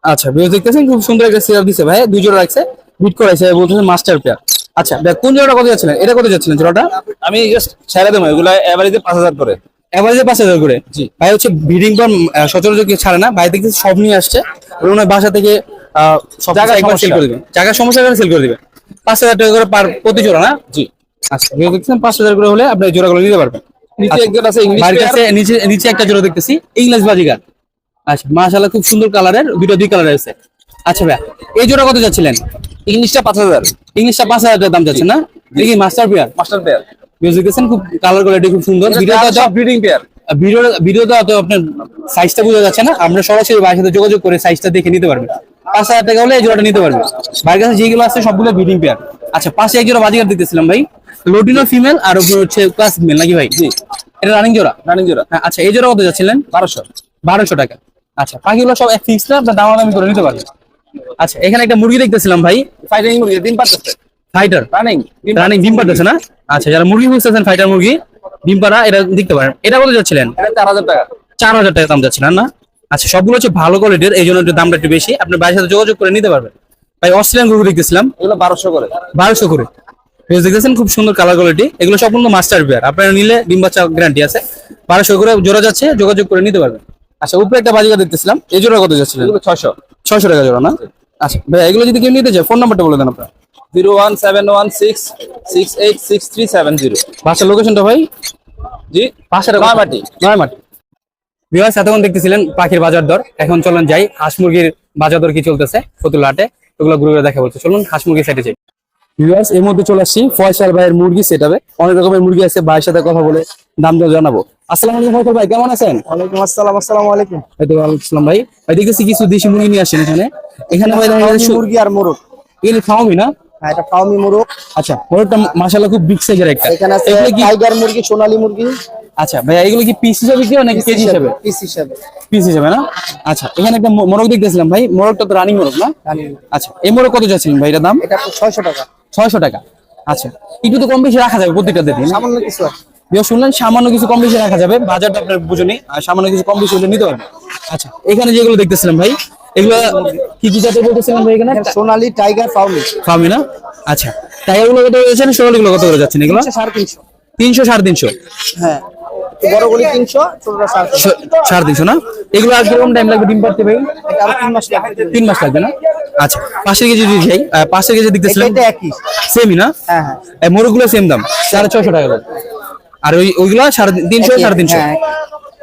আচ্ছা, ভিউয়ার্স দেখতেছেন খুব সুন্দর একটা সেটআপ দিছে ভাই। 2 জোড়া রাখছে, বিট করাইছে, বলতেছে মাস্টার পেয়ার। আচ্ছা ভাই, কোন জোড়াটা কত যাচ্ছিলেন? এটা কত যাচ্ছিলেন জোড়াটা? আমি জাস্ট ছেড়ে দেবো, এগুলা এভারেজে 5000 করে। এভারেজে 5000 করে। জি ভাই হচ্ছে ব্রিডিং ফার্ম সচরাচর কেউ ছাড়ে না। ভাই দেখতেছি সব নিয়ে আসছে, ওনার বাসা থেকে সব জায়গা একবার সেল করে দিবেন। জায়গা সমস্যা করে সেল করে দিবেন। 5000 টাকা করে পার প্রতি জোড়া না? জি। আচ্ছা, ভিউয়ার্স দেখতেছেন 5000 করে হলে আপনি জোড়াগুলো নিতে পারবেন। নিচে একজন আছে ইংলিশ ভাইয়ের পেয়ার। কাছে নিচে একটা জোড়া দেখতেছি ইংলিশ বাজিগার। আচ্ছা, মাশাআল্লাহ খুব সুন্দর কালারের, দুই কালার আছে। আচ্ছা ভাই, এই জোড়া কত যাচ্ছিলেন? ইংলিশটা 5000, ইংলিশটা 5000 টাকা দাম যাচ্ছে না? দেখি master pair. Master pair. Music দেখছেন খুব কালার কোয়ালিটি খুব সুন্দর। সব ব্রিডিং পেয়ার। ভিডিওতে তো আপনার সাইজটা বোঝা যাচ্ছে না। আমরা সরাসরি ভাইয়ের সাথে যোগাযোগ করে সাইজটা দেখে নিতে পারবেন। 5000 টাকা হলে এই জোড়াটা নিতে পারবেন। ভাইয়ের কাছে যেগুলো আছে সবগুলো ব্রিডিং পেয়ার। আচ্ছা, পাশে এক জোড়া বাজিগার দিতেছিলাম ভাই, লোডিনো ফিমেল আর উপর হচ্ছে ক্লাসিক মেল নাকি ভাই? জি, এটা রানিং জোড়া। রানিং জোড়া। হ্যাঁ, আচ্ছা এই জোড়া কত যাচ্ছিলেন? 1200 টাকা। আচ্ছা, পাখিগুলো সব এক ফিক্স না, আপনার দামাদামি করে নিতে পারবেন। আচ্ছা, এখানে একটা মুরগি দেখতেছিলাম ভাই, ফাইটিং মুরগি, ডিম পারতেছে। ফাইটার রানিং ডিম পারতেছে না? আচ্ছা, যারা মুরগি খুঁজতেছেন ফাইটার মুরগি ডিম পাড়া, এটা দেখতে পারেন। এটা কত যাচ্ছিলেন? এটা 4000 টাকা। 4000 টাকা দাম যাচ্ছিলেন না? আচ্ছা, সবগুলো হচ্ছে ভালো কোয়ালিটির, এই জন্য একটু দামটা একটু বেশি। আপনার ভাইয়ের সাথে যোগাযোগ করে নিতে পারবেন। ভাই অস্ট্রেলিয়ান গরু দেখতেছিলাম, এগুলো 1200 করে। 1200 করে। দেখতেছেন খুব সুন্দর কালার কোয়ালিটি, এগুলো সম্পূর্ণ মাস্টার পেয়ার। আপনারা নিলে ডিম বাচ্চা গ্যারান্টি আছে। 1200 করে জোড়া যাচ্ছে, যোগাযোগ করে নিতে পারবেন। আচ্ছা, উপরে একটা বাজিকার দেখতেছিলাম, এই জোড়া কত যাচ্ছিলেন? এগুলো 600 টাকা জোড়া না? আচ্ছা ভাই, এগুলো যদি কেউ নিতে চায় ফোন নাম্বারটা বলে দেন আপনার। 01716686370। বাসার লোকেশনটা ভাই? জি, পাশের নয়মাটি। নয়মাটি। ভিউয়ার্স, এতক্ষণ দেখতেছিলেন পাখির বাজার দর। এখন চলেন যাই হাঁস মুরগির বাজার দর কি চলতেছে ফতুল্লা হাটে, ওগুলো ঘুরে ঘুরে দেখা বলছে। চলুন হাঁস মুরগি সাইডে যাই। ভিউয়ার্স, এর মধ্যে চলে আসছি ফয়সাল ভাইয়ের মুরগি সেটআপে। অনেক রকমের মুরগি আছে, ভাইয়ের সাথে কথা বলে দাম দর জানাবো। আসসালামু আলাইকুম ফয়সাল ভাই, কেমন আছেন? ওয়ালাইকুম আসসালাম। আসসালামু আলাইকুম। এই তো ওয়ালাইকুম আসসালাম ভাই। ভাই দেখতেছি কিছু দেশি মুরগি নিয়ে আসছেন এখানে। এখানে ভাই দেখা যাচ্ছে মুরগি আর মোরগ। এগুলো ফার্মি না? হ্যাঁ এটা ফার্মি মোরগ। আচ্ছা, মোরগটা মাশাআল্লাহ খুব বিগ সাইজের একটা। এখানে আছে এগুলো কি টাইগার মুরগি, সোনালী মুরগি। আচ্ছা ভাইয়া এগুলো কি পিস হিসাবে বিক্রি হয় নাকি কেজি হিসাবে? পিস হিসাবে। পিস হিসাবে না? আচ্ছা এখানে একটা মোরগ দেখতেছিলাম ভাই, মোরগটা তো রানিং মোরগ না? আচ্ছা এই মোরগ কত যাচ্ছিলেন ভাই এটার দাম? এটা 600 টাকা। 600 টাকা। আচ্ছা একটু তো কম বেশি রাখা যাবে প্রত্যেকটা দিন? সামান্য কিছু আছে। বিয়া শুনলেন সামান্য কিছু কম বেশি রাখা যাবে, বাজারটা আপনার বুঝুনি, আর সামান্য কিছু কম বেশি হলে নিতে পারবেন। আচ্ছা এখানে যেগুলো দেখতেছিলাম ভাই এগুলো কি কি জাতের বলতেছিলাম ভাই এখানে? সোনালী, টাইগার, ফাউমি। ফার্মি না? আচ্ছা টাইগার গুলো কত করে যাচ্ছেন, সোনালি গুলো কত করে যাচ্ছেন এগুলো? 350। 300 350? হ্যাঁ বড়গুলি 300, ছোটটা 350। 350 না? এগুলো আর কিরকম টাইম লাগবে ডিম পাড়তে ভাই? এটা আরো 3 মাস লাগবে। 3 মাস লাগবে না? আচ্ছা 5 কেজি যদি যাই 5 কেজি দেখতেছিলাম এটা একই। সেমই না? হ্যাঁ হ্যাঁ। এই মোরগগুলো সেম দাম 650 টাকা করে, আর ওইগুলো 350 350? হ্যাঁ।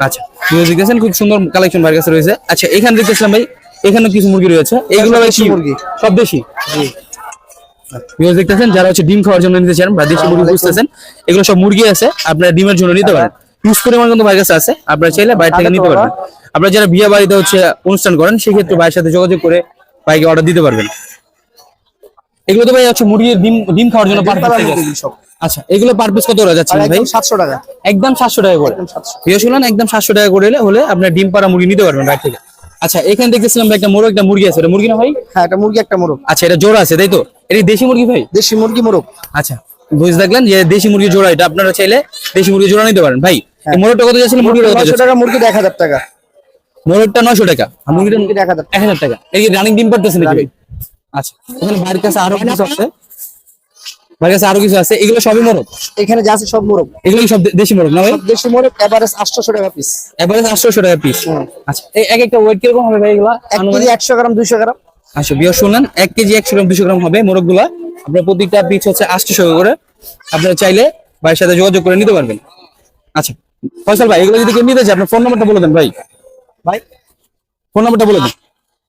আচ্ছা ভিউয়ার্স দেখতেছেন খুব সুন্দর কালেকশন ভাইয়ের কাছে রয়েছে। আচ্ছা এখানে দেখতেছিলাম ভাই এখানে কিছু মুরগি রয়েছে, এগুলো ভাই কি মুরগি? সব দেশি? জি। ভিউয়ার্স দেখতেছেন যারা হচ্ছে ডিম খাওয়ার জন্য নিতে চান বা দেশি মুরগি খুঁজতেছেন, এগুলো সব মুরগি আছে, আপনারা ডিমের জন্য নিতে পারেন। ইউজ পরিমাণ কিন্তু ভাইয়ের কাছে আছে, আপনারা চাইলে বাইরে থেকে নিতে পারবেন। আপনারা যারা বিয়ে বাড়িতে হচ্ছে অনুষ্ঠান করেন সেই ক্ষেত্রে ভাইয়ের সাথে যোগাযোগ করে ভাইকে অর্ডার দিতে পারবেন। এগুলো তো ভাই হচ্ছে মুরগির ডিম খাওয়ার জন্য সব। আচ্ছা এগুলো পার পিস কত করে যাচ্ছে ভাই? 700 টাকা। একদম 700 টাকা করে। ভিউয়ার্স শুনলেন একদম 700 টাকা করে হলে আপনার ডিম পাড়া মুরগি নিতে পারবেন বাইরে থেকে। আচ্ছা এখানে দেখতেছিলাম ভাই একটা মোরগ একটা মুরগি আছে, এটা মুরগি না ভাই? হ্যাঁ এটা মুরগি, একটা মোরগ। আচ্ছা এটা জোড়া আছে তাই তো? এটা কি দেশি মুরগি ভাই? দেশি মুরগি, মোরগ। আচ্ছা বুঝতে দেখলেন যে দেশি মুরগি জোড়া, এটা আপনারা চাইলে দেশি মুরগি জোড়া নিতে পারেন ভাই। এই মোরগটা কত যাচ্ছিল? মুরগিটা কত 900 যাচ্ছে? টাকা, মুরগি 1000 টাকা। মোরগটা 900 টাকা আর মুরগিটা মুরগিটা 1000 টাকা। 1000 টাকা। এই রানিং ডিম পাড়তেছে নাকি ভাই? আচ্ছা এখানে ভাইয়ের কাছে আরো কিছু আছে, ভাইয়ের কাছে আরো কিছু আছে, এগুলো সবই মোরগ? এখানে যা আছে সব মোরগ। এগুলো কি সব দেশি মোরগ না ভাই? সব দেশি মোরগ, এভারেজ 800 টাকা পিস। এভারেজ 800 টাকা পিস। আচ্ছা এই এক একটা ওয়েট কিরকম হবে ভাই এগুলো? 1 কেজি 100 গ্রাম, 200 গ্রাম। আচ্ছা বিয়ার শুনলেন 1 কেজি 100 গ্রাম 200 গ্রাম হবে মোরগগুলা। আপনার প্রত্যেকটা পিস হচ্ছে 800 টাকা করে, আপনারা চাইলে ভাইয়ের সাথে যোগাযোগ করে নিতে পারবেন। আচ্ছা ফয়সাল ভাই এগুলো যদি কেউ নিতে চায় আপনার ফোন নাম্বারটা বলে দেন ভাই। ভাই ফোন নাম্বারটা বলে দেন।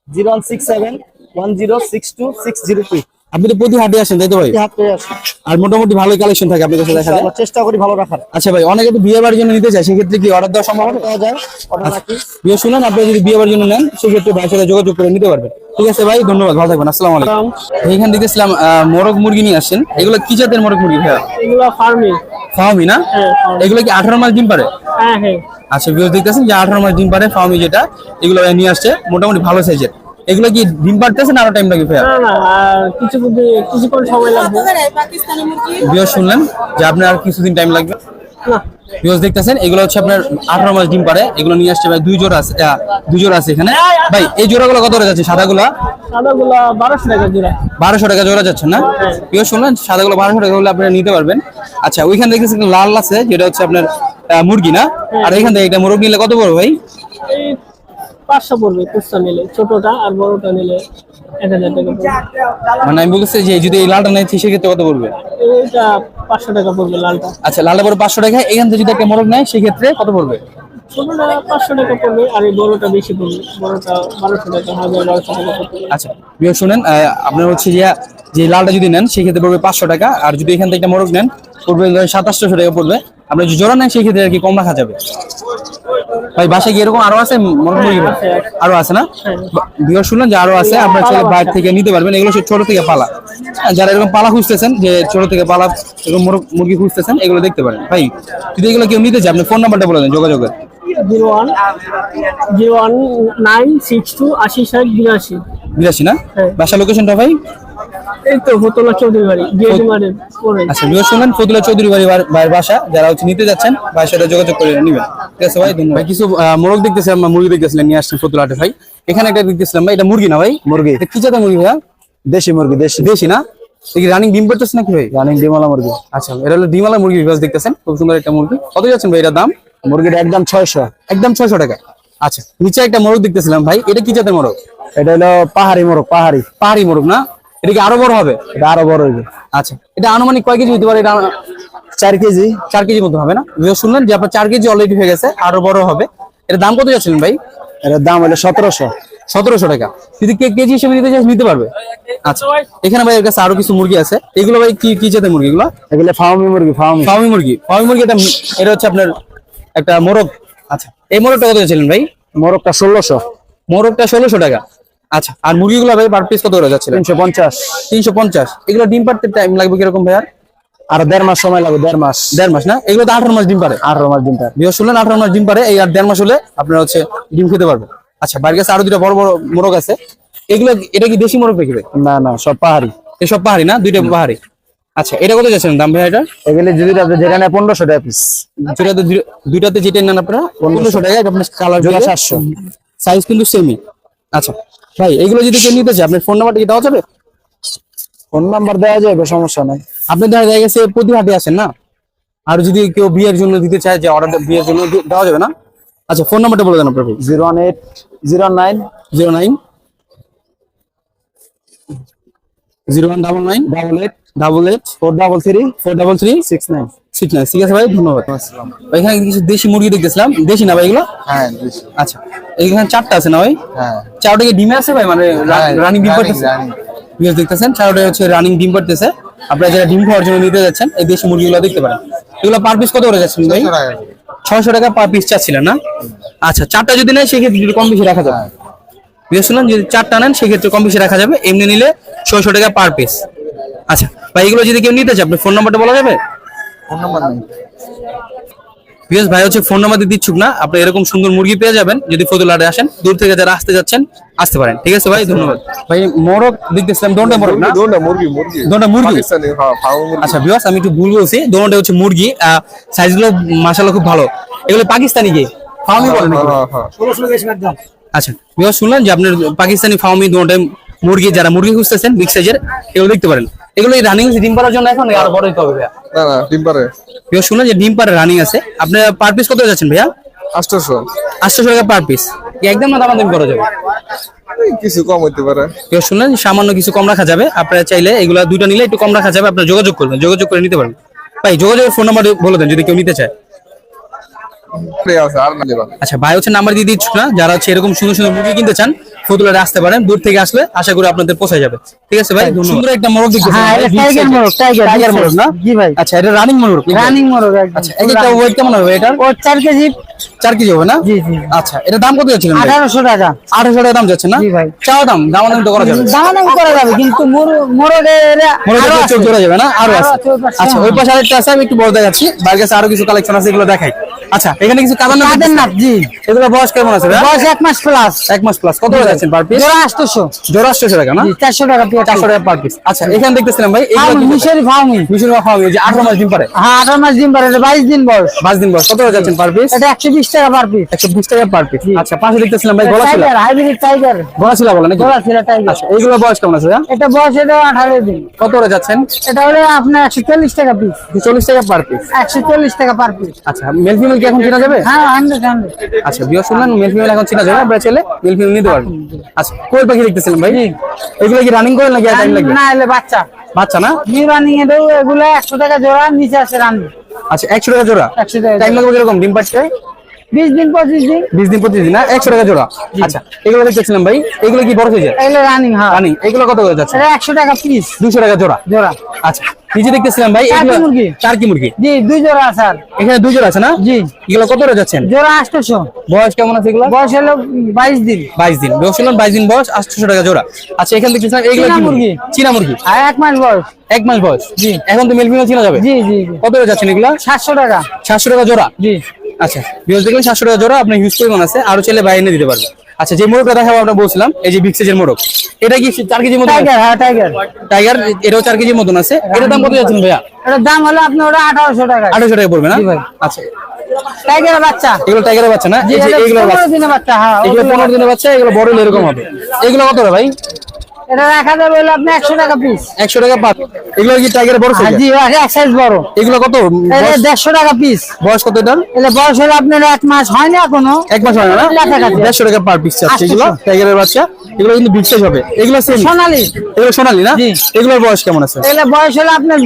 0167 1062 602। আপনি তো প্রতি হাটে আসেন তাই তো ভাই? হাতে আসে। আর মোটামুটি ভালোই কালেকশন থাকে আপনার কাছে দেখা যায়। আমরা চেষ্টা করি ভালো রাখার। আচ্ছা ভাই অনেকে তো বিয়ে বাড়ির জন্য নিতে চায়, সেক্ষেত্রে কি অর্ডার দেওয়া সম্ভব হবে? পাওয়া যায়, অর্ডার রাখি। বিয়ে শুনলেন আপনি যদি বিয়ে বাড়ির জন্য নেন সেক্ষেত্রে ভাইয়ের সাথে যোগাযোগ করে নিতে পারবেন। ঠিক আছে ভাই ধন্যবাদ, ভালো থাকবেন, আসসালামু আলাইকুম। এইখান থেকে ইসলাম মোরগ মুরগি নিয়ে আসছেন, এগুলো কি জাতের মোরগ মুরগি ভাইয়া? এগুলো ফার্মিং। ফার্মি না? এগুলো কি 18 মাস ডিম পারে? হ্যাঁ হ্যাঁ। আচ্ছা ভিউয়ার্স দেখতেছেন যে 18 মাস ডিম পারে ফার্মি যেটা, এগুলো নিয়ে আসছে মোটামুটি ভালো সাইজের। এগুলো কি ডিম পারতেছে না আরো টাইম লাগে ভাইয়া? না না, আর কিছুক্ষণ সময় লাগবে। ভিউয়ার্স শুনলেন যে আপনার আর কিছুদিন টাইম লাগবে। না ভিউয়ার্স দেখতেছেন এগুলো হচ্ছে আপনার 18 মাস ডিম পারে, এগুলো নিয়ে আসছে ভাই, দুই জোড়া আছে এখানে ভাই। এই জোড়াগুলো কত করে যাচ্ছে সাদাগুলা? সাদাগুলা 1200 টাকা জোড়া। 1200 টাকা জোড়া যাচ্ছে না? ভিউয়ার্স শুনলেন সাদাগুলো 1200 টাকা হলে আপনারা নিতে পারবেন। আচ্ছা ওইখান থেকে একটা লাল আছে যেটা হচ্ছে আপনার মুরগি না? আর এখান থেকে একটা মোরগ নিলে কত পড়বে ভাই? এই 500 পড়বে কুস্তা নিলে, ছোটটা আর বড়টা নিলে 1000 টাকা পড়বে। মানে আমি বলছি যে যদি এই লালটা নেই সেক্ষেত্রে কত পড়বে? এইটা 500 টাকা পড়বে লালটা। আচ্ছা লালটা পড়বে 500 টাকা। এখান থেকে যদি একটা মোরগ নেয় সেক্ষেত্রে কত পড়বে? ছোটটা 500 টাকা পড়বে, আর এই বড়টা বেশি পড়বে, বড়টা 1200 টাকা, 1200 টাকা পড়বে। আচ্ছা ভিউয়ার্স শুনেন আপনার হচ্ছে যে লালটা যদি নেন সেক্ষেত্রে পড়বে 500 টাকা, আর যদি এখান থেকে একটা মোরগ নেন পড়বে 2700 টাকা পড়বে। আপনি যদি জোড়া নেন সেক্ষেত্রে আর কি কম রাখা যাবে। ভাই বাসায় কি এরকম আরো আছে মোরগ মুরগি? আরো আছে না? ভিউয়ার্স শুনলেন যে আরো আছে, আপনার ছেলে বাইরে থেকে নিতে পারবেন। এগুলো সব ছোট থেকে পালা, যারা এরকম পালা খুঁজতেছেন, যে ছোট থেকে পালা এরকম মোরগ মুরগি খুঁজতেছেন, এগুলো দেখতে পারেন। ভাই যদি এগুলো কেউ নিতে চায় আপনি ফোন নাম্বারটা বলে দেন যোগাযোগের। 010962806082। 82 না? হ্যাঁ। বাসা লোকেশনটা ভাই? এই তো ফতুল্লা চৌধুরী বাড়ি, জিএডি মার্কেট পরে। আচ্ছা ভিউয়ার্স শুনলেন ফতুল্লা চৌধুরী ভাইয়ের বাসা, যারা হচ্ছে নিতে যাচ্ছেন ভাইয়ের সাথে যোগাযোগ করে নেবেন। ঠিক আছে ভাই ধন্যবাদ। ভাই কিছু মোরগ দেখতেছিলাম, মুরগি দেখতেছিলাম নিয়ে আসছেন ফতুল্লা হাটে ভাই। এখানে একটা দেখতেছিলাম ভাই, এটা মুরগি না ভাই? মুরগি এটা কি জাতের মুরগি ভাইয়া? দেশি মুরগি, দেশি দেশি না? এটা কি রানিং ডিম পারতেছে নাকি ভাই? রানিং ডিমওয়ালা মুরগি। আচ্ছা এটা হলো ডিমওয়ালা মুরগি ভিউয়ার্স দেখতেছেন, খুব সুন্দর একটা মুরগি। কত যাচ্ছেন ভাই এটার দাম? মুরগিটা একদম 600। একদম 600 টাকা। আচ্ছা নিচে একটা মোরগ দেখতেছিলাম ভাই, এটা কি জাতের মোরগ? এটা হলো পাহাড়ি মোরগ, পাহাড়ি মোরগ না? এটা কি আরো বড় হবে? এটা আরো বড় হইবে। আচ্ছা এটা আনুমানিক কয় কেজি হতে পারে? এটা 4 কেজি। 4 কেজি মতো হবে না? ভিউয়ার্স শুনলেন যে আপনার 4 কেজি অলরেডি হয়ে গেছে, আরো বড় হবে। এর দাম কত যাচ্ছিলেন ভাই? এটার দাম হলো 1700। 1700 টাকা। যদি কেজি হিসেবে নিতে চাই নিতে পারবে। আচ্ছা এখানে ভাই এর কাছে আরো কিছু মুরগি আছে, এগুলো ভাই কি জাতের মুরগি এগুলো? এগুলো ফার্মি মুরগি, ফার্মি মুরগি এটা হচ্ছে আপনার একটা মোরগ। আচ্ছা এই মোরগটা কত যাচ্ছিলেন ভাই? মোরগটা 1600। মোরগটা 1600 টাকা। আচ্ছা আর মুরগিগুলো ভাই পার পিস কত করে যাচ্ছিল? 350। 350। এগুলো ডিম পাড়তে টাইম লাগবে কিরকম ভাই? আর আর 1.5 মাস সময় লাগবে, 1.5 মাস। 1.5 মাস না? এগুলো তো 18 মাস ডিম পারে। 18 মাস ডিম পারে। বিয়ে শুনলেন 18 মাস ডিম পারে, এই আর 1.5 মাস হলে আপনার হচ্ছে ডিম খেতে পারবে। আচ্ছা, বাড়ির কাছে আরো দুটো বড় বড় মোরগ আছে, এগুলো এটা কি দেশি মোরগ নাকি ভাই? না না, সব পাহাড়ি। এসব পাহাড়ি না? দুইটা পাহাড়ি। আচ্ছা, এটা কত যাচ্ছেন দাম ভাই? এটা এগুলি যদি আপনি যেটা নেয় 1500 টাকা পিস। দুইটাতে যেটা নেন আপনারা 1500 টাকা। এটা আপনার কালার জোড়া 700। সাইজ কিন্তু সেমই। আচ্ছা ভাই, এগুলো যদি কেউ নিতে চায় আপনার ফোন নাম্বারটা কি দেওয়া যাবে? ফোন নাম্বার দেওয়া যাবে, সমস্যা নাই। আপনি দেখা গেছে প্রতি হাটে আসেন না, আর যদি কেউ বিয়ের জন্য দিতে চায়, যে অর্ডার বিয়ের জন্য দেওয়া যাবে না? আচ্ছা, ফোন নাম্বারটা বলে দেন আপনার ভাই। 01809 09 0199 88 433 69। 69। ঠিক আছে ভাই, ধন্যবাদ। এখানে কিছু দেশি মুরগি দেখতেছিলাম, দেশি না ভাই এগুলো? হ্যাঁ আচ্ছা, এখানে 4টা আছে না ভাই? হ্যাঁ। 4টা কি ডিমে আছে ভাই, মানে রানিং ডিম পারতেছে? বিয়ে দেখতেছেন 4টা হচ্ছে রানিং ডিম পারতেছে। আপনারা যারা ডিম খাওয়ার জন্য নিতে যাচ্ছেন, এই দেশি মুরগিগুলো দেখতে পারেন। এগুলো পার পিস কত করে যাচ্ছেন ভাই? 600 টাকা পার পিস চাচ্ছিলেন না? আচ্ছা, 4টা যদি নেয় সেক্ষেত্রে একটু কম বেশি রাখা যাবে। বুঝে শুনলেন, যদি 4টা নেন সেক্ষেত্রে কম বেশি রাখা যাবে, এমনি নিলে 600 টাকা পার পিস। আচ্ছা ভাই, এগুলো যদি কেউ নিতে চায় আপনার ফোন নাম্বারটা বলা যাবে? ফোন নাম্বার নেই। বিএস ভাই হচ্ছে ফোন নাম্বার দিতে ইচ্ছুক না। আপনি এরকম সুন্দর মুরগি পেয়ে যাবেন যদি ফতুল্লাটে আসেন। দূর থেকে যারা আসতে যাচ্ছেন আসতে পারেন। ঠিক আছে ভাই, ধন্যবাদ। ভাই মোরগ দেখতেছিলাম, দোনটা মোরগ না? দোনটা মুরগি। দোনটা মুরগি। পাকিস্তানি, হ্যাঁ, ফার্ম মুরগি। আচ্ছা বিয়াস, আমি একটু ভুল বলছি, দোনটা হচ্ছে মুরগি। সাইজগুলো মাশাআল্লাহ খুব ভালো। এগুলো পাকিস্তানি কি ফার্মি বলেন নাকি? আচ্ছা বিয়াস, শুনলেন যে আপনার পাকিস্তানি ফার্মি দোনটা মুরগি। যারা মুরগি খুঁজতেছেন বিগ সাইজের, এগুলো দেখতে পারেন। এগুলো রানিং ডিম পাড়ার জন্য এখন আরো বড় হতে হবে ভাইয়া? না না, ডিম পারে। বিয়াস, শুনলেন যে ডিম পাড়া রানিং আছে। আপনার পার পিস কত যাচ্ছেন ভাইয়া? 800। 800 টাকা পার পিস। একদম না দামাদামি করা যাবে? কিছু কম হইতে পারে। কেউ শুনলেন সামান্য কিছু কম রাখা যাবে। আপনারা চাইলে এগুলা দুইটা নিলে একটু কম রাখা যাবে। আপনারা যোগাযোগ করবেন, যোগাযোগ করে নিতে পারবেন। ভাই যোগাযোগের ফোন নাম্বার বলে দেন যদি কেউ নিতে চায়। আর না দেবা। আচ্ছা ভাই হচ্ছে নাম্বার দিয়ে দিচ্ছ না, যারা হচ্ছে এরকম সুন্দর সুন্দর মুরগি কিনতে চান ফতুল্লাটে আসতে পারেন। দূর থেকে আসলে আশা করি আপনাদের পৌঁছে যাবে। ঠিক আছে ভাই, সুন্দর একটা মোরগ দেখতেছেন। হ্যাঁ, এটা টাইগার মোরগ, টাইগার মোরগ না? জি ভাই। আচ্ছা, এটা রানিং মোরগ? রানিং মোরগ একদম। আচ্ছা, একটা ওয়েট কেমন হবে এটার? ও 4 কেজি। 4 কেজি হবে না? জি জি। আচ্ছা, এটা দাম কত যাচ্ছিলেন? 1800 টাকা। 1800 টাকা দাম যাচ্ছে না? জি ভাই। চাও দাম দামাদামি তো করা যাবে? দামাদামি করা যাবে, কিন্তু মোরগের মোরগের চোখ ধরা যাবে না? আরো আছে। আছে, ওই পাশে। আচ্ছা, ওই পাশে আরেকটা আছে, আমি একটু বড় দেখাচ্ছি। বাড়ির কাছে আরো কিছু কালেকশন আছে, এগুলো দেখাই। আচ্ছা, এখানে কিছু কাদার নাম কাদের নাপ। জি। এগুলো বয়স কেমন আছে ভাই? বয়স 1 মাস প্লাস। 1 মাস প্লাস। কত করে যাচ্ছেন পার পিস? জোড়া 800। জোড়া 800 টাকা না? জি, 400 টাকা পিস। 400 টাকা পার পিস। আচ্ছা, এখানে দেখতেছিলাম ভাই এগুলো ফার্মি, কি মিশরি ফার্মি। মিশর খাওয়া যে 18 মাস ডিম পারে? হ্যাঁ, 18 মাস ডিম পারে, 22 দিন বয়স। 5 দিন বয়স। কত করে যাচ্ছেন পার পিস? এটা 120 টাকা পার পিস। 120 টাকা পার পিস। আচ্ছা, পাশে দেখতেছিলাম ভাই গলা ছিল। Tiger, hybrid tiger. গলা ছিল বলে নাকি? গলা ছিল টাইগার। আচ্ছা, এগুলো বয়স কেমন আছে ভাই? এটা বয়স এটা 18 দিন। কত করে যাচ্ছেন? এটা হলো আপনার 140 টাকা পিস। 40 টাকা পার পিস। 140 টাকা পার পিস। আচ্ছা, মেল ফিমেল কি এখন চেনা যাবে? হ্যাঁ, 100। আচ্ছা বিয়ে শুনলেন, মেল ফিমেল এখন চেনা যাবে। আপনারা চাইলে মেল ফিমেল নিতে পারবেন। আচ্ছা, কোয়েল পাখি দেখতেছিলাম ভাই, এগুলো কি রানিং করেন নাকি টাইম লাগবে? না, এলে বাচ্চা। বাচ্চা না? জি, রানিং এটাও এগুলো 100 টাকা জোড়া, নিচে আছে রানিং। আচ্ছা, 100 টাকা জোড়া। 100 টাকা টাইম লাগবে কিরকম ডিম পাচ্ছে? 20 দিন 25 দিন। 20 দিন 25 দিন না? 100 টাকা জোড়া। আচ্ছা, এগুলো দেখতেছিলাম ভাই, এগুলো কি বড় সাইজের? এগুলো রানিং। হ্যাঁ, রানিং। এগুলো কত করে যাচ্ছে? এটা 100 টাকা পিস। 200 টাকা জোড়া। জোড়া। আচ্ছা, নিচে দেখতেছিলাম ভাই টার্কি এগুলো মুরগি। টার্কি মুরগি। জি, 2 জোড়া আছে। আর এখানে 2 জোড়া আছে না? জি। এগুলো কত করে যাচ্ছেন? জোড়া 800। বয়স কেমন আছে এগুলো? বয়স হলো 22 দিন। 22 দিন। বয়স হলো 22 দিন বয়স, 800 টাকা জোড়া। আচ্ছা, এখানে দেখতেছিলাম এগুলো চীনা কি মুরগি। চীনা মুরগি। আর 1 মাস বয়স। 1 মাস বয়স। জি। এখন তো মেল ফিমেল চেনা যাবে? জি জি জি। কত করে যাচ্ছেন এগুলো? 700 টাকা। 700 টাকা জোড়া। জি। আচ্ছা, বিয়স দেখলেন 700 টাকা জোড়া। আপনার হিউজ পরিমাণ আছে, আরো চাইলে বাইরে এনে দিতে পারবে। আচ্ছা, যে মোরগটা দেখাবো আমরা বলছিলাম, এই যে বিগ সাইজের মোরগ, এটা কি 4 কেজির মতো? টাইগার। হ্যাঁ, টাইগার। টাইগার, এটাও 4 কেজির মতন আছে। এটার দাম কত যাচ্ছেন ভাইয়া? এটার দাম হলো আপনার ওটা 1800 টাকা। 1800 টাকা পড়বে না? জি ভাই। আচ্ছা, টাইগারের বাচ্চা। এগুলো টাইগারের বাচ্চা না? জি, এই যে এটা এগুলো 15 দিনের বাচ্চা। হ্যাঁ, এগুলো 15 দিনের বাচ্চা। এগুলো বড় হলে এরকম হবে। এগুলো কত রে ভাই? এটা রাখা যাবে হলো আপনি 100 টাকা পিস। 100 টাকা পার। এগুলো কি টাইগারের বড় সাইজ? জি, এক সাইজ বড়। এগুলো কত? এটা 150 টাকা পিস। বয়স কত এটার? এটা বয়স হলো আপনার 1 মাস হয় না এখনো। 1 মাস হয় না? কাছাকাছি। 150 টাকা পার পিস চাচ্ছে এগুলো টাইগারের বাচ্চা। এগুলো কিন্তু বিগ সাইজ হবে। এগুলো সেম সোনালী। এগুলো সোনালী না? জি। এগুলোর বয়স কেমন আছে? এগুলো বয়স হলো আপনার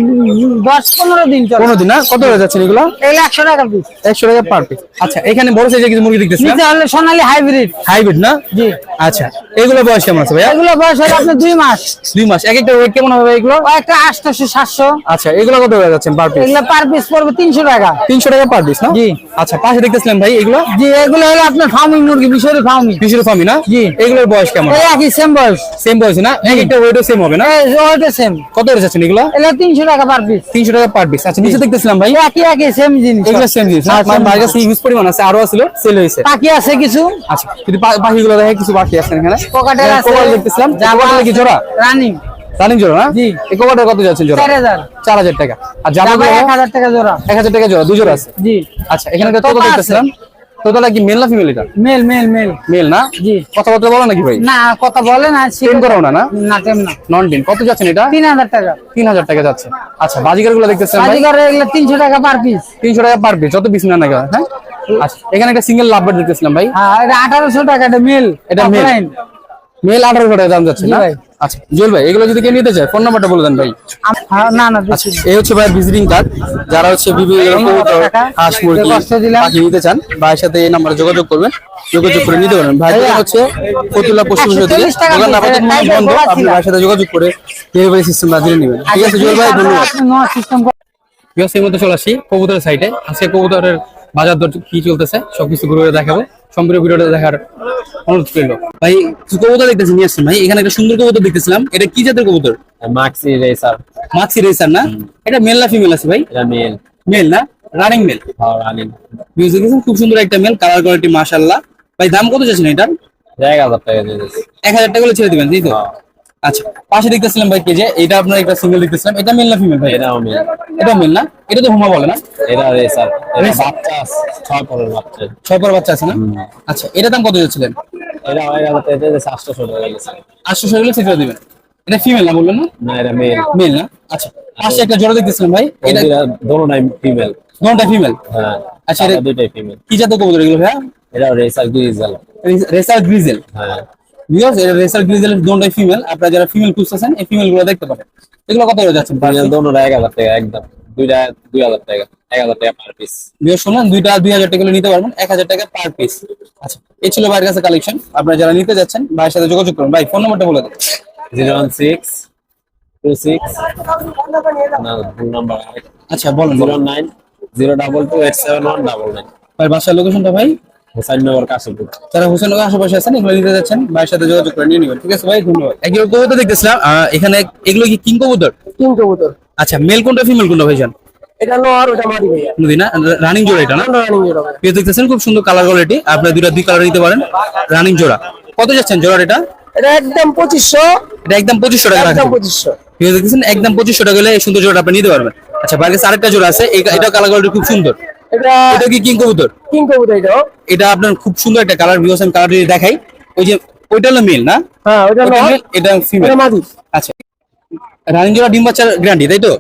10-15 দিন চলে। 15 দিন না? কত হয়ে যাচ্ছে এগুলো? এগুলো 100 টাকা পিস। 100 টাকা পার পিস। আচ্ছা, এখানে বড় সাইজের কিছু মুরগি দেখতেছি নিচে হলো সোনালী হাইব্রিড। হাইব্রিড না? জি। আচ্ছা, এগুলো বয়স কেমন আছে ভাইয়া? এগুলো বয়স হলো আপনার আপনার 2 মাস। 2 মাস। এক একটা ওয়েট কেমন হবে এগুলো? ও একটা 800 700। আচ্ছা, এগুলো কত হয়ে যাচ্ছেন পার পিস? এগুলো পার পিস পড়বে 300 টাকা। 300 টাকা পার পিস না? জি। আচ্ছা, পাশে দেখতেছিলেন ভাই এগুলো জি, এগুলো হলো আপনার ফার্মি মুরগি, বিশাল ফার্মি। বিশের ফার্মি না? জি। এগুলোর বয়স কেমন? এই একই সেম বয়স। সেম বয়স না? এক একটা ওয়েটও সেম হবে না? এই ওইটা সেম। কত হয়ে যাচ্ছেন এগুলো? এগুলো 300 টাকা পার পিস। 300 টাকা পার পিস। আচ্ছা, নিচে দেখতেছিলাম ভাই একই সেম জিনিস। এগুলো সেম জিনিস না? আমার বাইরে কাছে ইউজ পরিমাণ আছে, আরো ছিল, সেল হয়েছে। বাকি আছে কিছু। আচ্ছা, যদি বাকিগুলো দেখে কিছু বাকি আছে এখানে। পকেটের আছে। কোকাটেল দেখতেছিলাম। জামা কোকাটেল কি জোড়া? রানিং। রানিং জোড়া না? জি। এই কোকাটেল কত যাচ্ছেন জোড়া? 4000। 4000 টাকা। আর জামা জামা 1000 টাকা জোড়া। 1000 টাকা জোড়া, দুই জোড়া আছে। জি। আচ্ছা, এখানে একটা তোতা তোতা দেখতেছিলাম। তোতাটা কি মেল না ফিমেল এটা? Male male male. মেল না? জি। কথাবার্তা বলো নাকি ভাই? না, কথা বলে না। টেম করাও না? না না, টেম না। নন টেম। কত যাচ্ছেন এটা? 3000 টাকা। 3000 টাকা যাচ্ছে। আচ্ছা, বাজিকার গুলো দেখতেছিলাম ভাই। বাজিকার এগুলো 300 টাকা পার পিস। 300 টাকা পার পিস, যত পিস না কেন। হ্যাঁ, আচ্ছা, এখানে একটা সিঙ্গেল লাভবার্ড দেখতেছিলাম ভাই। হ্যাঁ, এটা 1800 টাকা। এটা মেল। এটা মেল। Offline। মেল 1800 টাকা দাম যাচ্ছে জি না? ভাই। আচ্ছা, জুয়েল ভাই, এগুলো যদি কেউ নিতে চায় ফোন নাম্বারটা বলে দেন ভাই। হ্যাঁ, না না আচ্ছা, এই হচ্ছে ভাই ভিজিটিং কার্ড। যারা হচ্ছে বিভিন্ন কবুতর, হাঁস, মুরগি, কষ্ট দিলাম। পাখি নিতে চান, ভাইয়ের সাথে এই নাম্বারে যোগাযোগ করবেন, যোগাযোগ করে নিতে পারবেন। ভাই হচ্ছে ফতুল্লা পশ্চিম দিকে 140 টাকা দোকান আপাতত তাই বন্ধ। বলা আপনি ছিল। ভাইয়ের সাথে যোগাযোগ করে ডেলিভারি সিস্টেম জেনে নেবেন। ঠিক আছে জুয়েল ভাই, ধন্যবাদ। নোয়া সিস্টেম। বিয়াসের মধ্যে চলে আসি কবুতরের সাইডে। আজকে কবুতরের বাজার দর কি চলতেছে সবকিছু ঘুরে দেখাবো। সম্পূর্ণ ভিডিওটা দেখার অনুরোধ করলো ভাই। কবুতর দেখতেছি নিয়ে আসছেন ভাই। এখানে একটা সুন্দর কবুতর দেখতেছিলাম। এটা কি জাতের কবুতর? মাক্সি রেসার। মাক্সি রেসার না? এটা মেল না ফিমেল আছে ভাই? এটা মেল। মেল না? Running male. রানিং। মিউজিক খুব সুন্দর একটা মেল, কালার কোয়ালিটি মাশাআল্লাহ। ভাই দাম কত চাচ্ছেন এটার? 1000 টাকা দিয়ে দিচ্ছি। 1000 টাকা করে ছেড়ে দিবেন, তাই তো? আচ্ছা, পাশে দেখতেছিলাম ভাই কি যে এটা আপনার একটা সিঙ্গেল দেখতেছিলাম। এটা মেল না ফিমেল ভাই? এটাও মেল। এটা মেল না? এটা তো হুমা বলে না? এটা রেসার। এটা বাচ্চা আছে, 6 পরের বাচ্চা। 6 পর বাচ্চা আছে না? আচ্ছা, এটা দাম কত যাচ্ছিলেন? এটা 1000 টাকা দিয়ে দিচ্ছি, 800 টাকা গেছে। 800 টাকা ছেড়ে দিবেন। এটা ফিমেল না বললেন না? না, এটা মেল। মেল না? আচ্ছা, পাশে একটা জোড়া দেখতেছিলাম ভাই। এটা এটা দোনোটাই ফিমেল। দুটোটা ফিমেল। হ্যাঁ। আচ্ছা, এটা এটা দুটোই ফিমেল। কি জাতের কবুতর এগুলো ভাইয়া? এটা রেসার গ্রিজেল। Racer grizzle. হ্যাঁ। ভিউয়ার্স, এটা রেসার গ্রিজেল, দুটোটাই ফিমেল। আপনারা যারা ফিমেল খুঁজতেছেন এই ফিমেল গুলো দেখতে পারেন। এগুলো কত করে যাচ্ছেন? ফিমেল দোনোটা 1000 টাকা একদম। দুইটা 2000 টাকা। 1000 টাকা পার পিস। ভিউয়ার্স শুনুন, দুইটা 2000 টাকা করে নিতে পারবেন, 1000 টাকা পার পিস। আচ্ছা, এই ছিল ভাইয়ের কাছে কালেকশন। আপনারা যারা নিতে যাচ্ছেন ভাইয়ের সাথে যোগাযোগ করুন। ভাই ফোন নাম্বারটা বলে দেন। 016 26 না ফোন নাম্বার আচ্ছা বলেন। 09 022 87199। ভাই বাসার লোকেশনটা ভাই? হোসাইননগর কাশীপুর। যারা হোসেনগর আশেপাশে আছেন এগুলো নিতে যাচ্ছেন ভাইয়ের সাথে যোগাযোগ করে নিয়ে নেবেন। ঠিক আছে ভাই, ধন্যবাদ। একজন কবুতর দেখতেছিলাম এখানে, এগুলো কি কিং কবুতর? তিন কবুতর। আচ্ছা, মেল কোনটা ফিমেল কোনটা ভাইজান? এটা নর, ওটা মাদি ভাইয়া। নদী না? রানিং জোড়া এটা না? রানিং জোড়া ভাই। পেয়ে দেখতেছেন খুব সুন্দর কালার কোয়ালিটি। আপনার দুই কালার নিতে পারেন। রানিং জোড়া কত যাচ্ছেন জোড়ার এটা? এটা একদম 2500। এটা একদম 2500 টাকা একদম রাখা। 2500। পেয়ে দেখতেছেন একদম 2500 টাকা হলে এই সুন্দর জোড়া আপনি নিতে পারবেন। আচ্ছা, বাইরে কাছে আরেকটা জোড়া আছে, এটা কালার কোয়ালিটি খুব সুন্দর। এটা এটা কি কিং কবুতর? কিং কবুতর এটাও। এটা আপনার খুব সুন্দর একটা কালার। ভিউস আমি কালারটি দেখাই। ওই যে ওইটা হলো মেল না? হ্যাঁ, ওটা ওইটা নর, male, এটা ফিমেল। এটা মাদি। আচ্ছা, রানিং জোড়া ডিম বাচ্চার গ্যারান্টি, তাই তো?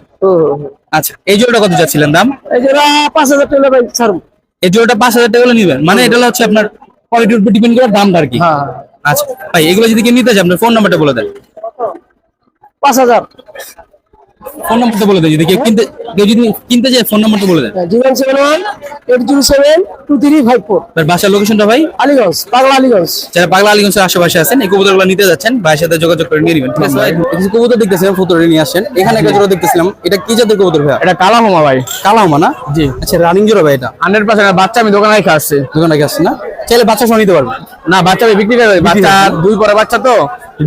আচ্ছা, এই জোড়াটা কত যাচ্ছিলেন দাম? এই জোড়া 5000 টাকা ভাই ছাড়ুন। এই জোড়াটা 5000 টাকা হলে নিবেন, মানে এটা হচ্ছে আপনার কোয়ালিটির উপর ডিপেন্ড করে দামটা আর কি। হ্যাঁ। আচ্ছা ভাই, এগুলো যদি কেউ নিতে চায় আপনার ফোন নাম্বারটা বলে দেন। 5000। ফোন নাম্বারটা বলে দেন, যদি কেউ যদি কিনতে চায় ফোন নাম্বারটা বলে দেন। 071 807 2354। তার বাসার লোকেশনটা ভাই? আলীগঞ্জ, পাগলা আলীগঞ্জ। যারা পাগলা আলীগঞ্জের আশেপাশে আছেন এই কবুতরগুলো নিতে যাচ্ছেন ভাইয়ের সাথে যোগাযোগ করে নিয়ে নেবেন। ঠিক আছে ভাই, কিছু কবুতর দেখতেছিলাম ফুতুরে নিয়ে আসেন। এখানে একটা জোড়া দেখতেছিলাম, এটা কি জাতের কবুতর ভাই? এটা কালা হোমা ভাই। কালা হোমা না? জি। আচ্ছা, রানিং জোড়া ভাই এটা? 100% বাচ্চা আমি দোকানে রেখে আসছি। দোকানে রেখে আসছে না? চাইলে বাচ্চা সহ নিতে পারবেন। না, বাচ্চা বিক্রি করে দেয়। বাচ্চা 2 পরে বাচ্চা তো